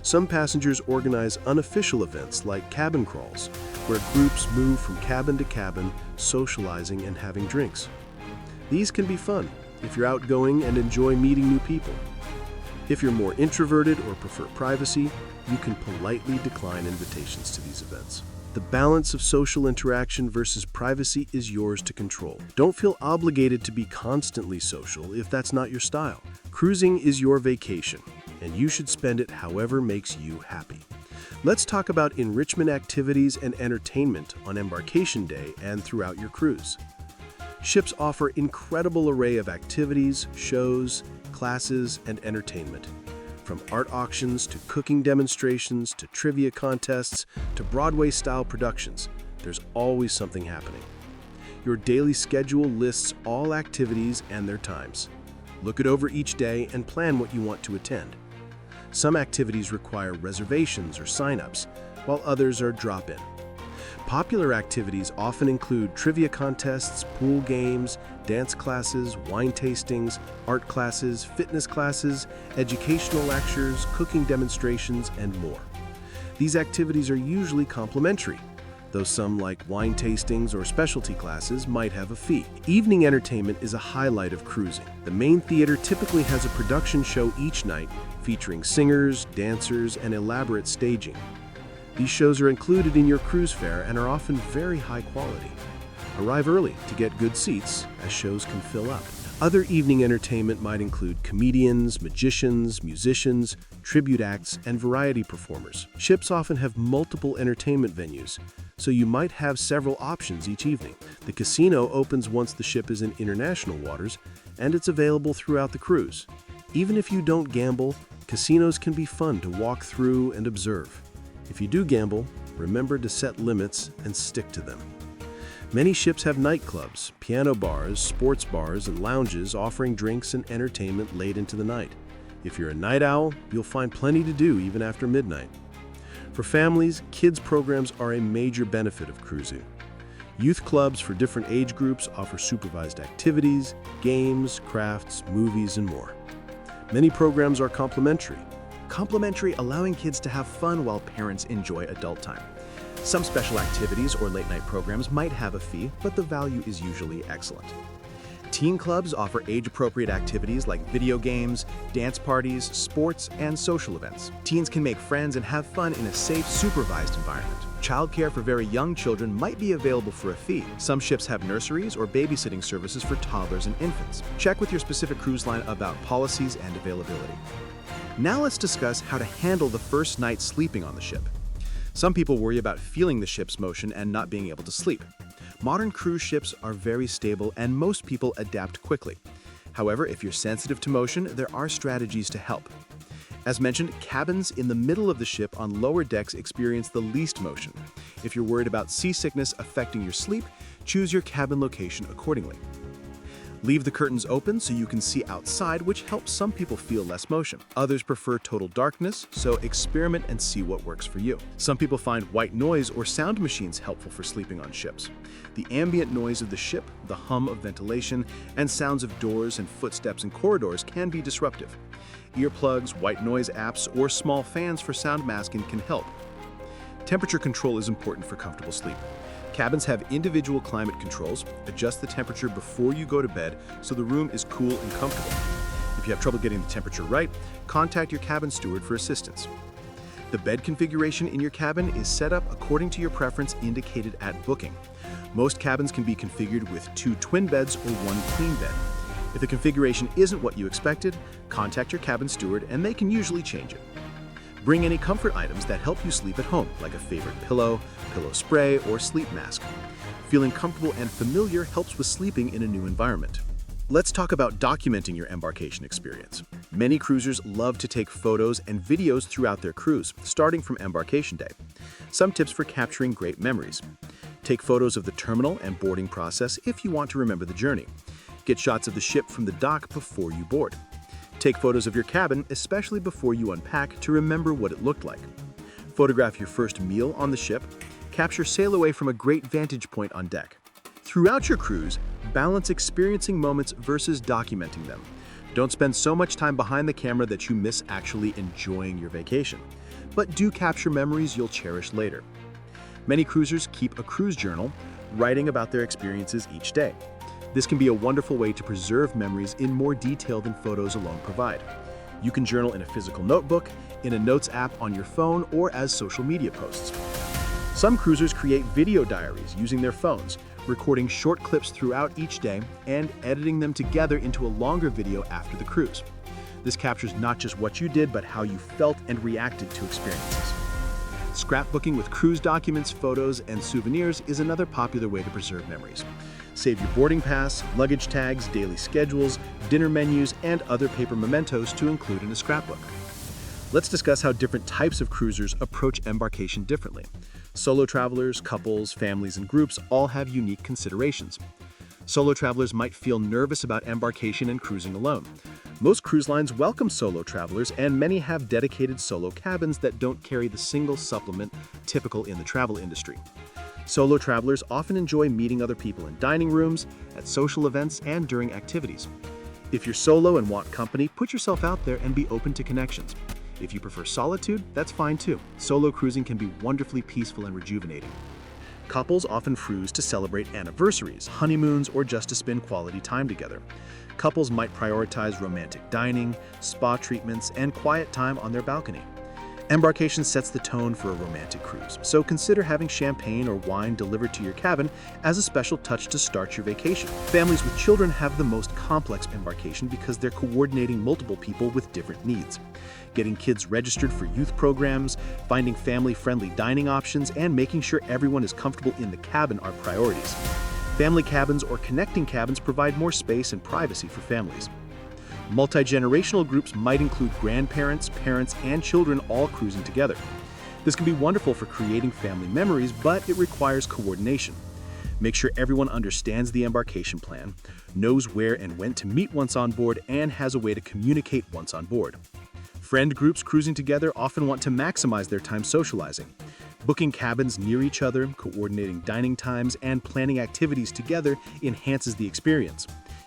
Some passengers organize unofficial events like cabin crawls, where groups move from cabin to cabin, socializing and having drinks. These can be fun if you're outgoing and enjoy meeting new people. If you're more introverted or prefer privacy, you can politely decline invitations to these events. The balance of social interaction versus privacy is yours to control. Don't feel obligated to be constantly social if that's not your style. Cruising is your vacation, and you should spend it however makes you happy. Let's talk about enrichment activities and entertainment on embarkation day and throughout your cruise. Ships offer incredible array of activities, shows, classes, and entertainment. From art auctions to cooking demonstrations to trivia contests to Broadway-style productions, there's always something happening. Your daily schedule lists all activities and their times. Look it over each day and plan what you want to attend. Some activities require reservations or sign-ups, while others are drop-in. Popular activities often include trivia contests, pool games, dance classes, wine tastings, art classes, fitness classes, educational lectures, cooking demonstrations, and more. These activities are usually complimentary, though some like wine tastings or specialty classes might have a fee. Evening entertainment is a highlight of cruising. The main theater typically has a production show each night featuring singers, dancers, and elaborate staging. These shows are included in your cruise fare and are often very high quality. Arrive early to get good seats, as shows can fill up. Other evening entertainment might include comedians, magicians, musicians, tribute acts, and variety performers. Ships often have multiple entertainment venues, so you might have several options each evening. The casino opens once the ship is in international waters, and it's available throughout the cruise. Even if you don't gamble, casinos can be fun to walk through and observe. If you do gamble, remember to set limits and stick to them. Many ships have nightclubs, piano bars, sports bars, and lounges offering drinks and entertainment late into the night. If you're a night owl, you'll find plenty to do even after midnight. For families, kids programs are a major benefit of cruising. Youth clubs for different age groups offer supervised activities, games, crafts, movies, and more. Many programs are complimentary, allowing kids to have fun while parents enjoy adult time. Some special activities or late-night programs might have a fee, but the value is usually excellent. Teen clubs offer age-appropriate activities like video games, dance parties, sports, and social events. Teens can make friends and have fun in a safe, supervised environment. Childcare for very young children might be available for a fee. Some ships have nurseries or babysitting services for toddlers and infants. Check with your specific cruise line about policies and availability. Now let's discuss how to handle the first night sleeping on the ship. Some people worry about feeling the ship's motion and not being able to sleep. Modern cruise ships are very stable and most people adapt quickly. However, if you're sensitive to motion, there are strategies to help. As mentioned, cabins in the middle of the ship on lower decks experience the least motion. If you're worried about seasickness affecting your sleep, choose your cabin location accordingly. Leave the curtains open so you can see outside, which helps some people feel less motion. Others prefer total darkness, so experiment and see what works for you. Some people find white noise or sound machines helpful for sleeping on ships. The ambient noise of the ship, the hum of ventilation, and sounds of doors and footsteps in corridors can be disruptive. Earplugs, white noise apps, or small fans for sound masking can help. Temperature control is important for comfortable sleep. Cabins have individual climate controls. Adjust the temperature before you go to bed so the room is cool and comfortable. If you have trouble getting the temperature right, contact your cabin steward for assistance. The bed configuration in your cabin is set up according to your preference indicated at booking. Most cabins can be configured with 2 twin beds or 1 queen bed. If the configuration isn't what you expected, contact your cabin steward and they can usually change it. Bring any comfort items that help you sleep at home, like a favorite pillow, pillow spray, or sleep mask. Feeling comfortable and familiar helps with sleeping in a new environment. Let's talk about documenting your embarkation experience. Many cruisers love to take photos and videos throughout their cruise, starting from embarkation day. Some tips for capturing great memories. Take photos of the terminal and boarding process if you want to remember the journey. Get shots of the ship from the dock before you board. Take photos of your cabin, especially before you unpack, to remember what it looked like. Photograph your first meal on the ship. Capture sail away from a great vantage point on deck. Throughout your cruise, balance experiencing moments versus documenting them. Don't spend so much time behind the camera that you miss actually enjoying your vacation. But do capture memories you'll cherish later. Many cruisers keep a cruise journal, writing about their experiences each day. This can be a wonderful way to preserve memories in more detail than photos alone provide. You can journal in a physical notebook, in a notes app on your phone, or as social media posts. Some cruisers create video diaries using their phones, recording short clips throughout each day and editing them together into a longer video after the cruise. This captures not just what you did, but how you felt and reacted to experiences. Scrapbooking with cruise documents, photos, and souvenirs is another popular way to preserve memories. Save your boarding pass, luggage tags, daily schedules, dinner menus, and other paper mementos to include in a scrapbook. Let's discuss how different types of cruisers approach embarkation differently. Solo travelers, couples, families, and groups all have unique considerations. Solo travelers might feel nervous about embarkation and cruising alone. Most cruise lines welcome solo travelers, and many have dedicated solo cabins that don't carry the single supplement typical in the travel industry. Solo travelers often enjoy meeting other people in dining rooms, at social events, and during activities. If you're solo and want company, put yourself out there and be open to connections. If you prefer solitude, that's fine too. Solo cruising can be wonderfully peaceful and rejuvenating. Couples often cruise to celebrate anniversaries, honeymoons, or just to spend quality time together. Couples might prioritize romantic dining, spa treatments, and quiet time on their balcony. Embarkation sets the tone for a romantic cruise, so consider having champagne or wine delivered to your cabin as a special touch to start your vacation. Families with children have the most complex embarkation because they're coordinating multiple people with different needs. Getting kids registered for youth programs, finding family-friendly dining options, and making sure everyone is comfortable in the cabin are priorities. Family cabins or connecting cabins provide more space and privacy for families. Multi-generational groups might include grandparents, parents, and children all cruising together. This can be wonderful for creating family memories, but it requires coordination. Make sure everyone understands the embarkation plan, knows where and when to meet once on board, and has a way to communicate once on board. Friend groups cruising together often want to maximize their time socializing. Booking cabins near each other, coordinating dining times, and planning activities together enhances the experience.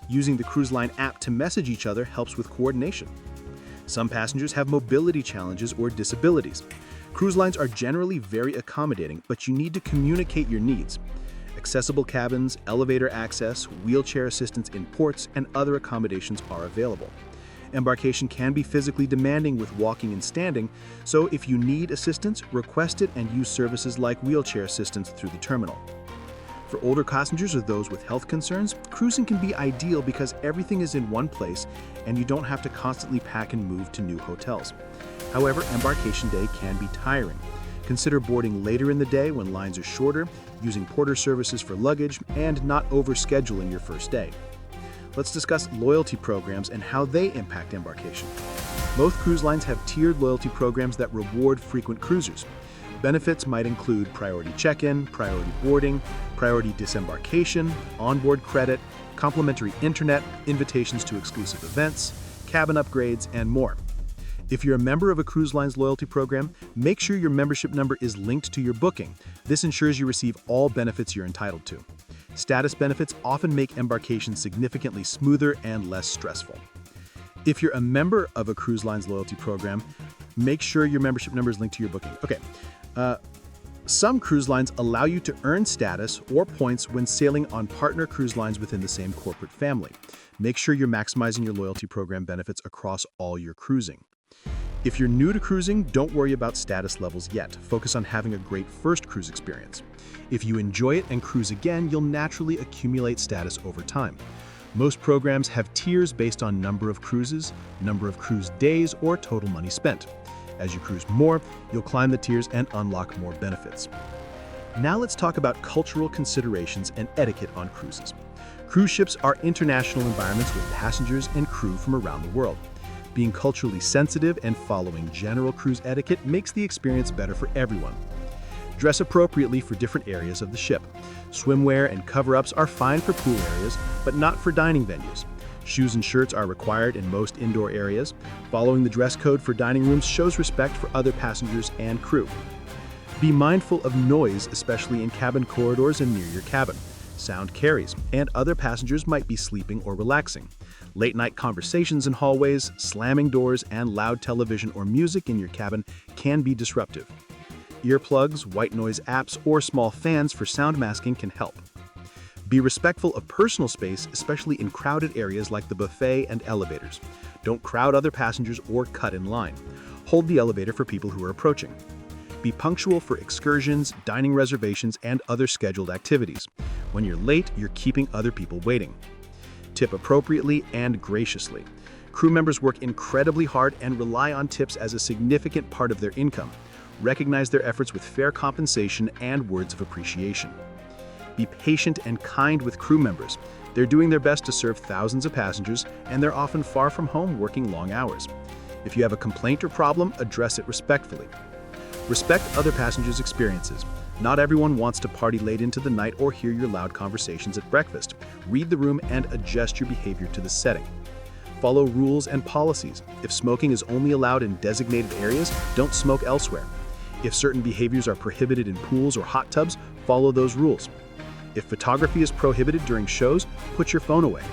Using the cruise line app to message each other helps with coordination. Some passengers have mobility challenges or disabilities. Cruise lines are generally very accommodating, but you need to communicate your needs. Accessible cabins, elevator access, wheelchair assistance in ports, and other accommodations are available. Embarkation can be physically demanding with walking and standing, so if you need assistance, request it and use services like wheelchair assistance through the terminal. For older passengers or those with health concerns, cruising can be ideal because everything is in one place and you don't have to constantly pack and move to new hotels. However, embarkation day can be tiring. Consider boarding later in the day when lines are shorter, using porter services for luggage, and not overscheduling your first day. Let's discuss loyalty programs and how they impact embarkation. Most cruise lines have tiered loyalty programs that reward frequent cruisers. Benefits might include priority check-in, priority boarding, priority disembarkation, onboard credit, complimentary internet, invitations to exclusive events, cabin upgrades, and more. If you're a member of a cruise line's loyalty program, make sure your membership number is linked to your booking. This ensures you receive all benefits you're entitled to. Status benefits often make embarkation significantly smoother and less stressful. If you're a member of a cruise line's loyalty program, make sure your membership number is linked to your booking. Some cruise lines allow you to earn status or points when sailing on partner cruise lines within the same corporate family. Make sure you're maximizing your loyalty program benefits across all your cruising. If you're new to cruising, don't worry about status levels yet. Focus on having a great first cruise experience. If you enjoy it and cruise again, you'll naturally accumulate status over time. Most programs have tiers based on number of cruises, number of cruise days, or total money spent. As you cruise more, you'll climb the tiers and unlock more benefits. Now let's talk about cultural considerations and etiquette on cruises. Cruise ships are international environments with passengers and crew from around the world. Being culturally sensitive and following general cruise etiquette makes the experience better for everyone. Dress appropriately for different areas of the ship. Swimwear and cover-ups are fine for pool areas, but not for dining venues. Shoes and shirts are required in most indoor areas. Following the dress code for dining rooms shows respect for other passengers and crew. Be mindful of noise, especially in cabin corridors and near your cabin. Sound carries, and other passengers might be sleeping or relaxing. Late-night conversations in hallways, slamming doors, and loud television or music in your cabin can be disruptive. Earplugs, white noise apps, or small fans for sound masking can help. Be respectful of personal space, especially in crowded areas like the buffet and elevators. Don't crowd other passengers or cut in line. Hold the elevator for people who are approaching. Be punctual for excursions, dining reservations, and other scheduled activities. When you're late, you're keeping other people waiting. Tip appropriately and graciously. Crew members work incredibly hard and rely on tips as a significant part of their income. Recognize their efforts with fair compensation and words of appreciation. Be patient and kind with crew members. They're doing their best to serve thousands of passengers, and they're often far from home working long hours. If you have a complaint or problem, address it respectfully. Respect other passengers' experiences. Not everyone wants to party late into the night or hear your loud conversations at breakfast. Read the room and adjust your behavior to the setting. Follow rules and policies. If smoking is only allowed in designated areas, don't smoke elsewhere. If certain behaviors are prohibited in pools or hot tubs, follow those rules. If photography is prohibited during shows, put your phone away.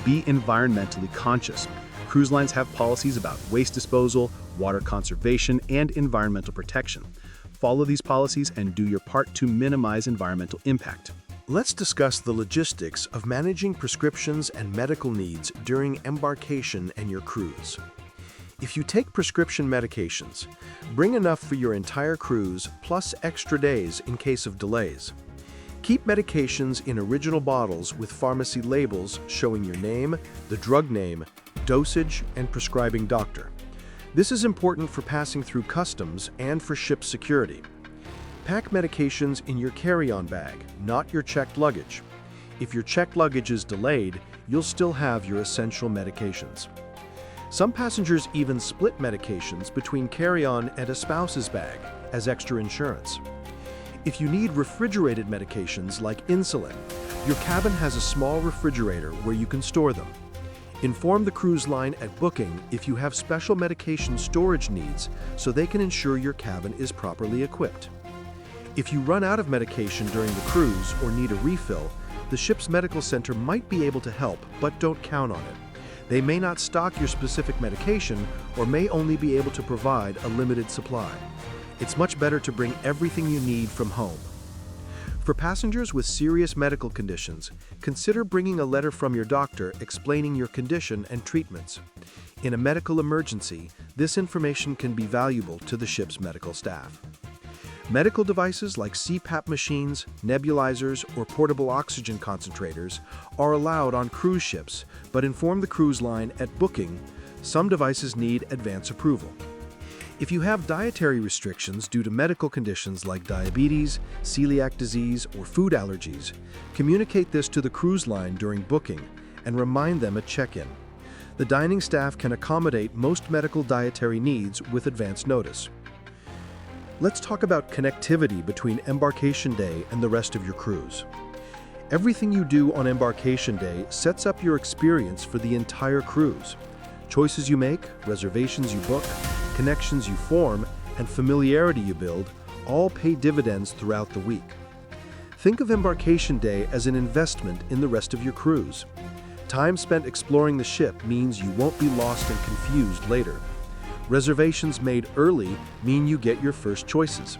Be environmentally conscious. Cruise lines have policies about waste disposal, water conservation, and environmental protection. Follow these policies and do your part to minimize environmental impact. Let's discuss the logistics of managing prescriptions and medical needs during embarkation and your cruise. If you take prescription medications, bring enough for your entire cruise plus extra days in case of delays. Keep medications in original bottles with pharmacy labels showing your name, the drug name, dosage, and prescribing doctor. This is important for passing through customs and for ship security. Pack medications in your carry-on bag, not your checked luggage. If your checked luggage is delayed, you'll still have your essential medications. Some passengers even split medications between carry-on and a spouse's bag as extra insurance. If you need refrigerated medications like insulin, your cabin has a small refrigerator where you can store them. Inform the cruise line at booking if you have special medication storage needs so they can ensure your cabin is properly equipped. If you run out of medication during the cruise or need a refill, the ship's medical center might be able to help, but don't count on it. They may not stock your specific medication or may only be able to provide a limited supply. It's much better to bring everything you need from home. For passengers with serious medical conditions, consider bringing a letter from your doctor explaining your condition and treatments. In a medical emergency, this information can be valuable to the ship's medical staff. Medical devices like CPAP machines, nebulizers, or portable oxygen concentrators are allowed on cruise ships, but inform the cruise line at booking. Some devices need advance approval. If you have dietary restrictions due to medical conditions like diabetes, celiac disease, or food allergies, communicate this to the cruise line during booking and remind them at check-in. The dining staff can accommodate most medical dietary needs with advance notice. Let's talk about connectivity between embarkation day and the rest of your cruise. Everything you do on embarkation day sets up your experience for the entire cruise. Choices you make, reservations you book, connections you form, and familiarity you build all pay dividends throughout the week. Think of embarkation day as an investment in the rest of your cruise. Time spent exploring the ship means you won't be lost and confused later. Reservations made early mean you get your first choices.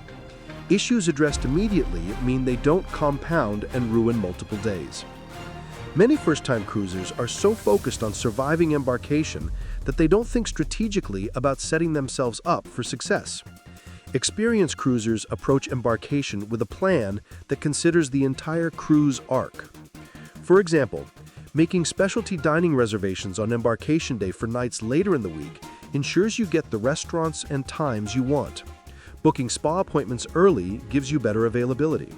Issues addressed immediately mean they don't compound and ruin multiple days. Many first-time cruisers are so focused on surviving embarkation that they don't think strategically about setting themselves up for success. Experienced cruisers approach embarkation with a plan that considers the entire cruise arc. For example, making specialty dining reservations on embarkation day for nights later in the week ensures you get the restaurants and times you want. Booking spa appointments early gives you better availability.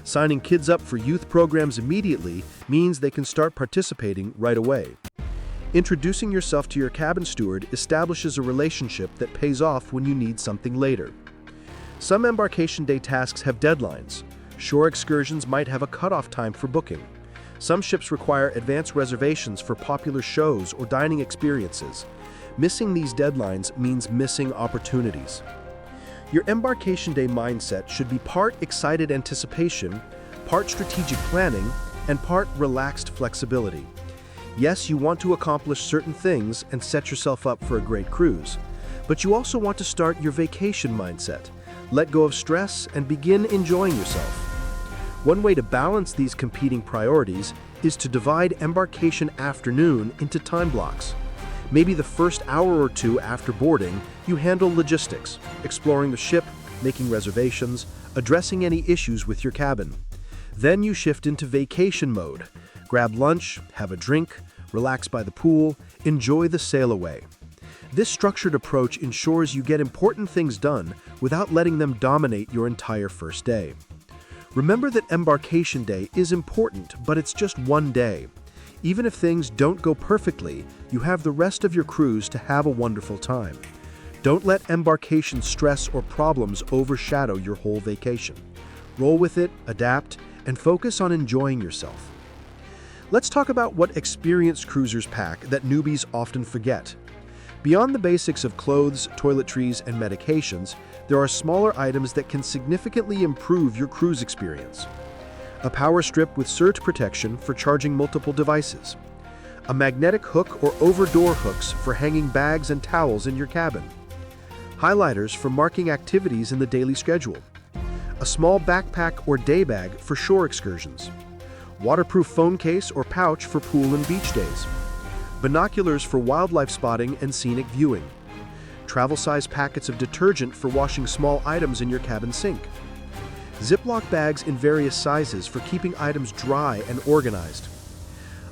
Signing kids up for youth programs immediately means they can start participating right away. Introducing yourself to your cabin steward establishes a relationship that pays off when you need something later. Some embarkation day tasks have deadlines. Shore excursions might have a cutoff time for booking. Some ships require advance reservations for popular shows or dining experiences. Missing these deadlines means missing opportunities. Your embarkation day mindset should be part excited anticipation, part strategic planning, and part relaxed flexibility. Yes, you want to accomplish certain things and set yourself up for a great cruise, but you also want to start your vacation mindset, let go of stress, and begin enjoying yourself. One way to balance these competing priorities is to divide embarkation afternoon into time blocks. Maybe the first hour or two after boarding, you handle logistics, exploring the ship, making reservations, addressing any issues with your cabin. Then you shift into vacation mode. Grab lunch, have a drink, relax by the pool, enjoy the sail away. This structured approach ensures you get important things done without letting them dominate your entire first day. Remember that embarkation day is important, but it's just one day. Even if things don't go perfectly, you have the rest of your cruise to have a wonderful time. Don't let embarkation stress or problems overshadow your whole vacation. Roll with it, adapt, and focus on enjoying yourself. Let's talk about what experienced cruisers pack that newbies often forget. Beyond the basics of clothes, toiletries, and medications, there are smaller items that can significantly improve your cruise experience. A power strip with surge protection for charging multiple devices. A magnetic hook or over-door hooks for hanging bags and towels in your cabin. Highlighters for marking activities in the daily schedule. A small backpack or day bag for shore excursions. Waterproof phone case or pouch for pool and beach days. Binoculars for wildlife spotting and scenic viewing. Travel-size packets of detergent for washing small items in your cabin sink. Ziploc bags in various sizes for keeping items dry and organized.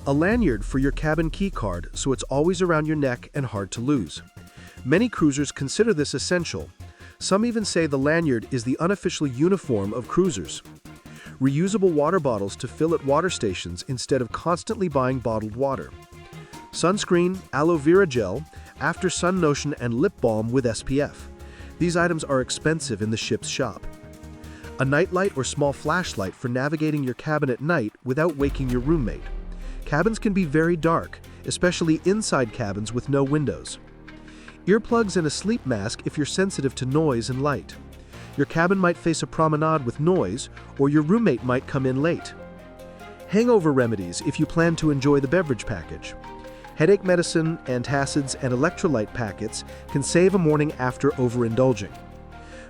A lanyard for your cabin key card so it's always around your neck and hard to lose. Many cruisers consider this essential. Some even say the lanyard is the unofficial uniform of cruisers. Reusable water bottles to fill at water stations instead of constantly buying bottled water. Sunscreen, aloe vera gel, after sun lotion, and lip balm with SPF. These items are expensive in the ship's shop. A nightlight or small flashlight for navigating your cabin at night without waking your roommate. Cabins can be very dark, especially inside cabins with no windows. Earplugs and a sleep mask if you're sensitive to noise and light. Your cabin might face a promenade with noise, or your roommate might come in late. Hangover remedies if you plan to enjoy the beverage package. Headache medicine, antacids, and electrolyte packets can save a morning after overindulging.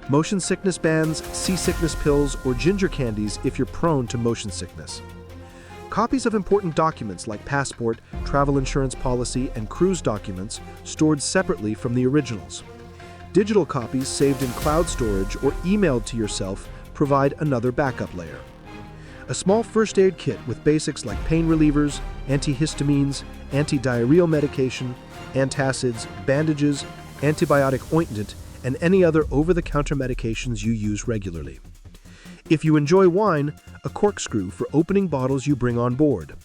motion sickness bands, seasickness pills, or ginger candies if you're prone to motion sickness. Copies of important documents like passport, travel insurance policy, and cruise documents stored separately from the originals. Digital copies saved in cloud storage or emailed to yourself provide another backup layer. A small first aid kit with basics like pain relievers, antihistamines, anti-diarrheal medication, antacids, bandages, antibiotic ointment, and any other over-the-counter medications you use regularly. If you enjoy wine, a corkscrew for opening bottles you bring on board.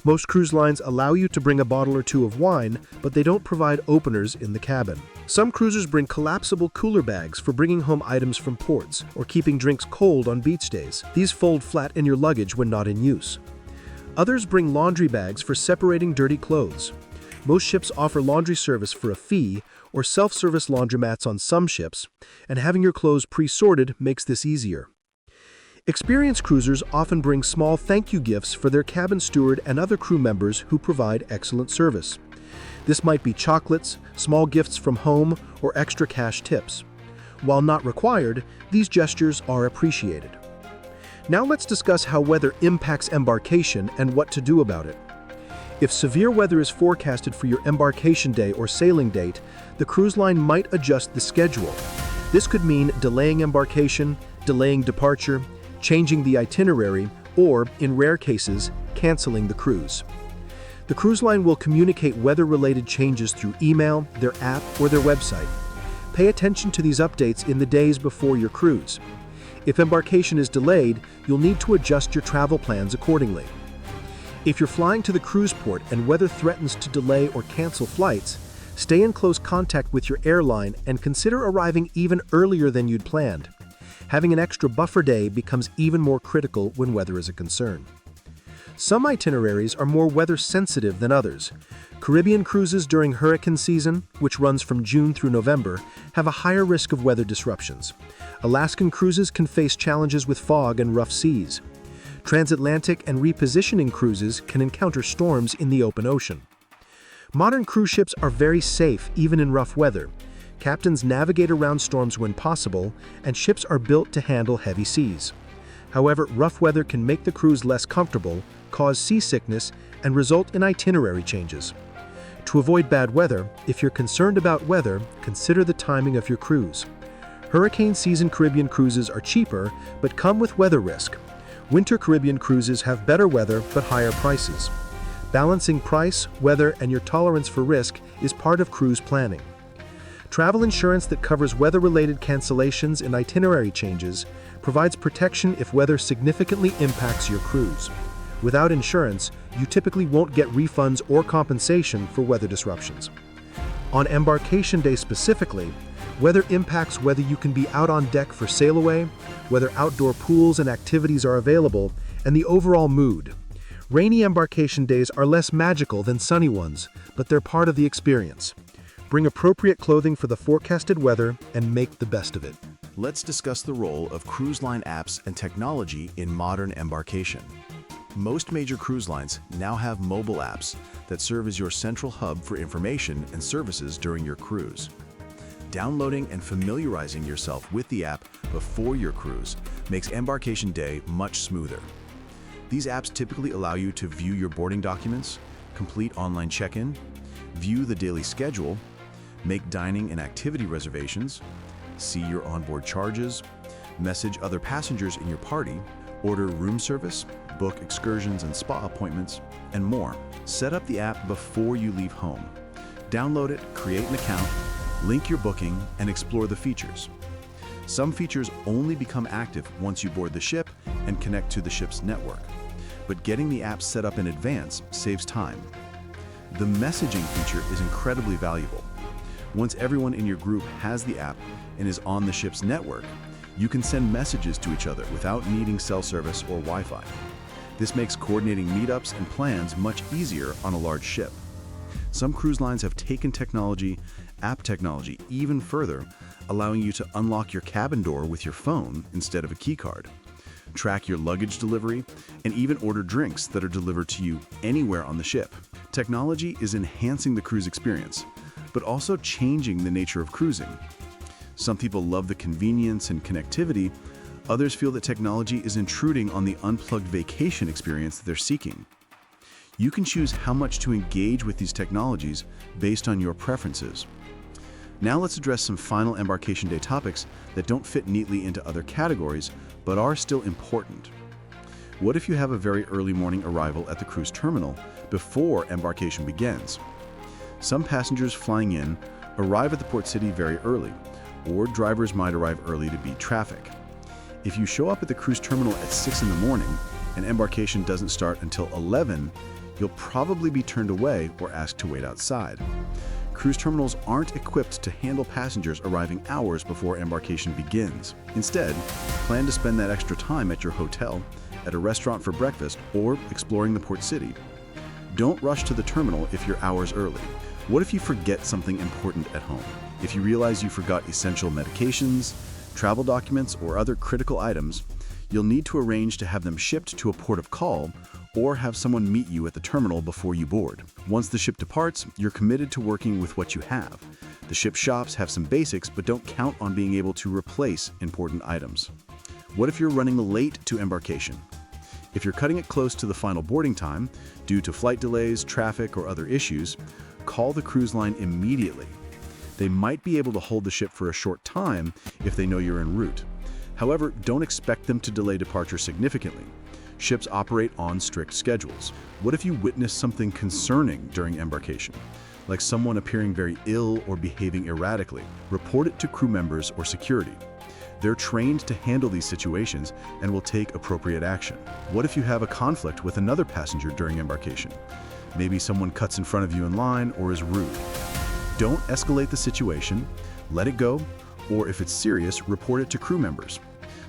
Most cruise lines allow you to bring a bottle or two of wine, but they don't provide openers in the cabin. Some cruisers bring collapsible cooler bags for bringing home items from ports or keeping drinks cold on beach days. These fold flat in your luggage when not in use. Others bring laundry bags for separating dirty clothes. Most ships offer laundry service for a fee or self-service laundromats on some ships, and having your clothes pre-sorted makes this easier. Experienced cruisers often bring small thank you gifts for their cabin steward and other crew members who provide excellent service. This might be chocolates, small gifts from home, or extra cash tips. While not required, these gestures are appreciated. Now let's discuss how weather impacts embarkation and what to do about it. If severe weather is forecasted for your embarkation day or sailing date, the cruise line might adjust the schedule. This could mean delaying embarkation, delaying departure, changing the itinerary, or, in rare cases, canceling the cruise. The cruise line will communicate weather-related changes through email, their app, or their website. Pay attention to these updates in the days before your cruise. If embarkation is delayed, you'll need to adjust your travel plans accordingly. If you're flying to the cruise port and weather threatens to delay or cancel flights, stay in close contact with your airline and consider arriving even earlier than you'd planned. Having an extra buffer day becomes even more critical when weather is a concern. Some itineraries are more weather sensitive than others. Caribbean cruises during hurricane season, which runs from June through November, have a higher risk of weather disruptions. Alaskan cruises can face challenges with fog and rough seas. Transatlantic and repositioning cruises can encounter storms in the open ocean. Modern cruise ships are very safe even in rough weather. Captains navigate around storms when possible, and ships are built to handle heavy seas. However, rough weather can make the cruise less comfortable, cause seasickness, and result in itinerary changes. To avoid bad weather, if you're concerned about weather, consider the timing of your cruise. Hurricane season Caribbean cruises are cheaper, but come with weather risk. Winter Caribbean cruises have better weather but higher prices. Balancing price, weather, and your tolerance for risk is part of cruise planning. Travel insurance that covers weather-related cancellations and itinerary changes provides protection if weather significantly impacts your cruise. Without insurance, you typically won't get refunds or compensation for weather disruptions. On embarkation day specifically, weather impacts whether you can be out on deck for sail away, whether outdoor pools and activities are available, and the overall mood. Rainy embarkation days are less magical than sunny ones, but they're part of the experience. Bring appropriate clothing for the forecasted weather and make the best of it. Let's discuss the role of cruise line apps and technology in modern embarkation. Most major cruise lines now have mobile apps that serve as your central hub for information and services during your cruise. Downloading and familiarizing yourself with the app before your cruise makes embarkation day much smoother. These apps typically allow you to view your boarding documents, complete online check-in, view the daily schedule, make dining and activity reservations, see your onboard charges, message other passengers in your party, order room service, book excursions and spa appointments, and more. Set up the app before you leave home. Download it, create an account, link your booking, and explore the features. Some features only become active once you board the ship and connect to the ship's network, but getting the app set up in advance saves time. The messaging feature is incredibly valuable. Once everyone in your group has the app and is on the ship's network, you can send messages to each other without needing cell service or Wi-Fi. This makes coordinating meetups and plans much easier on a large ship. Some cruise lines have taken app technology even further, allowing you to unlock your cabin door with your phone instead of a key card, track your luggage delivery, and even order drinks that are delivered to you anywhere on the ship. Technology is enhancing the cruise experience, but also changing the nature of cruising. Some people love the convenience and connectivity. Others feel that technology is intruding on the unplugged vacation experience that they're seeking. You can choose how much to engage with these technologies based on your preferences. Now let's address some final embarkation day topics that don't fit neatly into other categories, but are still important. What if you have a very early morning arrival at the cruise terminal before embarkation begins? Some passengers flying in arrive at the port city very early, or drivers might arrive early to beat traffic. If you show up at the cruise terminal at 6 in the morning and embarkation doesn't start until 11, you'll probably be turned away or asked to wait outside. Cruise terminals aren't equipped to handle passengers arriving hours before embarkation begins. Instead, plan to spend that extra time at your hotel, at a restaurant for breakfast, or exploring the port city. Don't rush to the terminal if you're hours early. What if you forget something important at home? If you realize you forgot essential medications, travel documents, or other critical items, you'll need to arrange to have them shipped to a port of call or have someone meet you at the terminal before you board. Once the ship departs, you're committed to working with what you have. The ship shops have some basics, but don't count on being able to replace important items. What if you're running late to embarkation? If you're cutting it close to the final boarding time, due to flight delays, traffic, or other issues, call the cruise line immediately. They might be able to hold the ship for a short time if they know you're en route. However, don't expect them to delay departure significantly. Ships operate on strict schedules. What if you witness something concerning during embarkation, like someone appearing very ill or behaving erratically? Report it to crew members or security. They're trained to handle these situations and will take appropriate action. What if you have a conflict with another passenger during embarkation? Maybe someone cuts in front of you in line or is rude. Don't escalate the situation, let it go, or if it's serious, report it to crew members.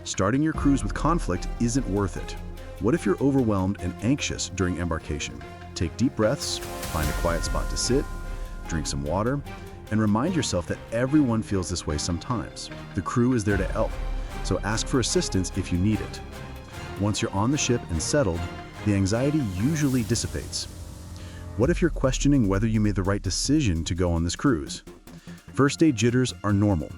Starting your cruise with conflict isn't worth it. What if you're overwhelmed and anxious during embarkation? Take deep breaths, find a quiet spot to sit, drink some water, and remind yourself that everyone feels this way sometimes. The crew is there to help, so ask for assistance if you need it. Once you're on the ship and settled, the anxiety usually dissipates. What if you're questioning whether you made the right decision to go on this cruise? First day jitters are normal.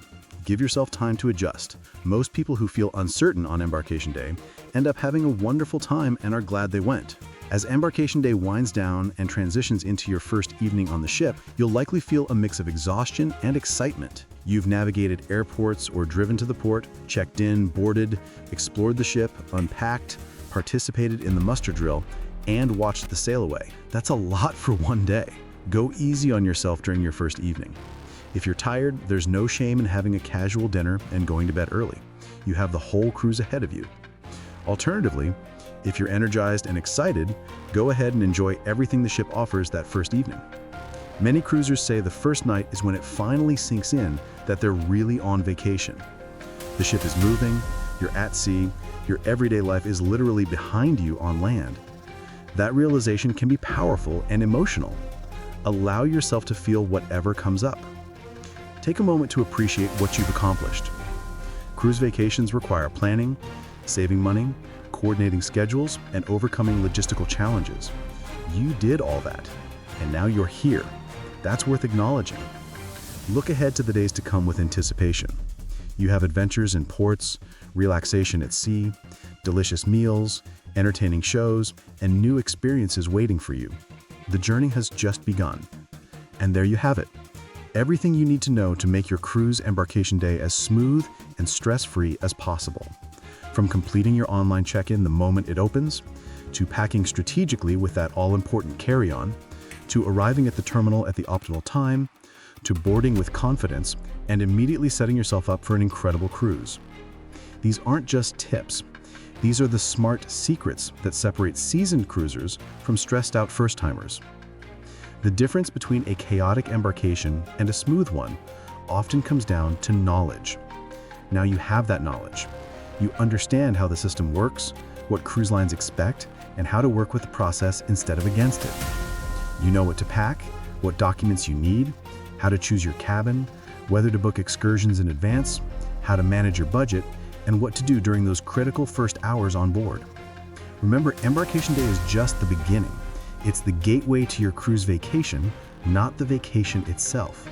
Give yourself time to adjust. Most people who feel uncertain on embarkation day end up having a wonderful time and are glad they went. As embarkation day winds down and transitions into your first evening on the ship, you'll likely feel a mix of exhaustion and excitement. You've navigated airports or driven to the port, checked in, boarded, explored the ship, unpacked, participated in the muster drill, and watched the sail away. That's a lot for one day. Go easy on yourself during your first evening. If you're tired, there's no shame in having a casual dinner and going to bed early. You have the whole cruise ahead of you. Alternatively, if you're energized and excited, go ahead and enjoy everything the ship offers that first evening. Many cruisers say the first night is when it finally sinks in that they're really on vacation. The ship is moving, you're at sea, your everyday life is literally behind you on land. That realization can be powerful and emotional. Allow yourself to feel whatever comes up. Take a moment to appreciate what you've accomplished. Cruise vacations require planning, saving money, coordinating schedules, and overcoming logistical challenges. You did all that, and now you're here. That's worth acknowledging. Look ahead to the days to come with anticipation. You have adventures in ports, relaxation at sea, delicious meals, entertaining shows, and new experiences waiting for you. The journey has just begun. And there you have it. Everything you need to know to make your cruise embarkation day as smooth and stress-free as possible. From completing your online check-in the moment it opens, to packing strategically with that all-important carry-on, to arriving at the terminal at the optimal time, to boarding with confidence, and immediately setting yourself up for an incredible cruise. These aren't just tips. These are the smart secrets that separate seasoned cruisers from stressed-out first-timers. The difference between a chaotic embarkation and a smooth one often comes down to knowledge. Now you have that knowledge. You understand how the system works, what cruise lines expect, and how to work with the process instead of against it. You know what to pack, what documents you need, how to choose your cabin, whether to book excursions in advance, how to manage your budget, and what to do during those critical first hours on board. Remember, embarkation day is just the beginning. It's the gateway to your cruise vacation, not the vacation itself.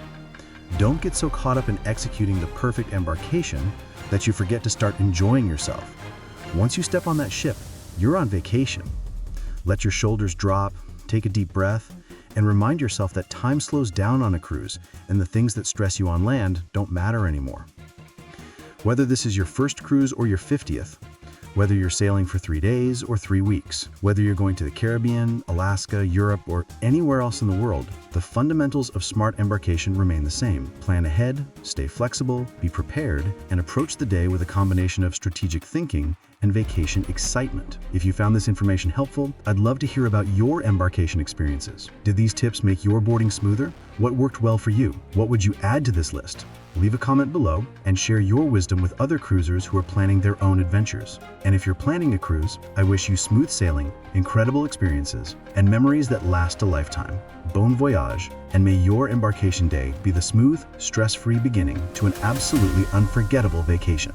Don't get so caught up in executing the perfect embarkation that you forget to start enjoying yourself. Once you step on that ship, you're on vacation. Let your shoulders drop, take a deep breath, and remind yourself that time slows down on a cruise and the things that stress you on land don't matter anymore. Whether this is your first cruise or your 50th, whether you're sailing for 3 days or 3 weeks, whether you're going to the Caribbean, Alaska, Europe, or anywhere else in the world, the fundamentals of smart embarkation remain the same. Plan ahead, stay flexible, be prepared, and approach the day with a combination of strategic thinking and vacation excitement. If you found this information helpful, I'd love to hear about your embarkation experiences. Did these tips make your boarding smoother? What worked well for you? What would you add to this list? Leave a comment below and share your wisdom with other cruisers who are planning their own adventures. And if you're planning a cruise, I wish you smooth sailing, incredible experiences, and memories that last a lifetime. Bon voyage, and may your embarkation day be the smooth, stress-free beginning to an absolutely unforgettable vacation.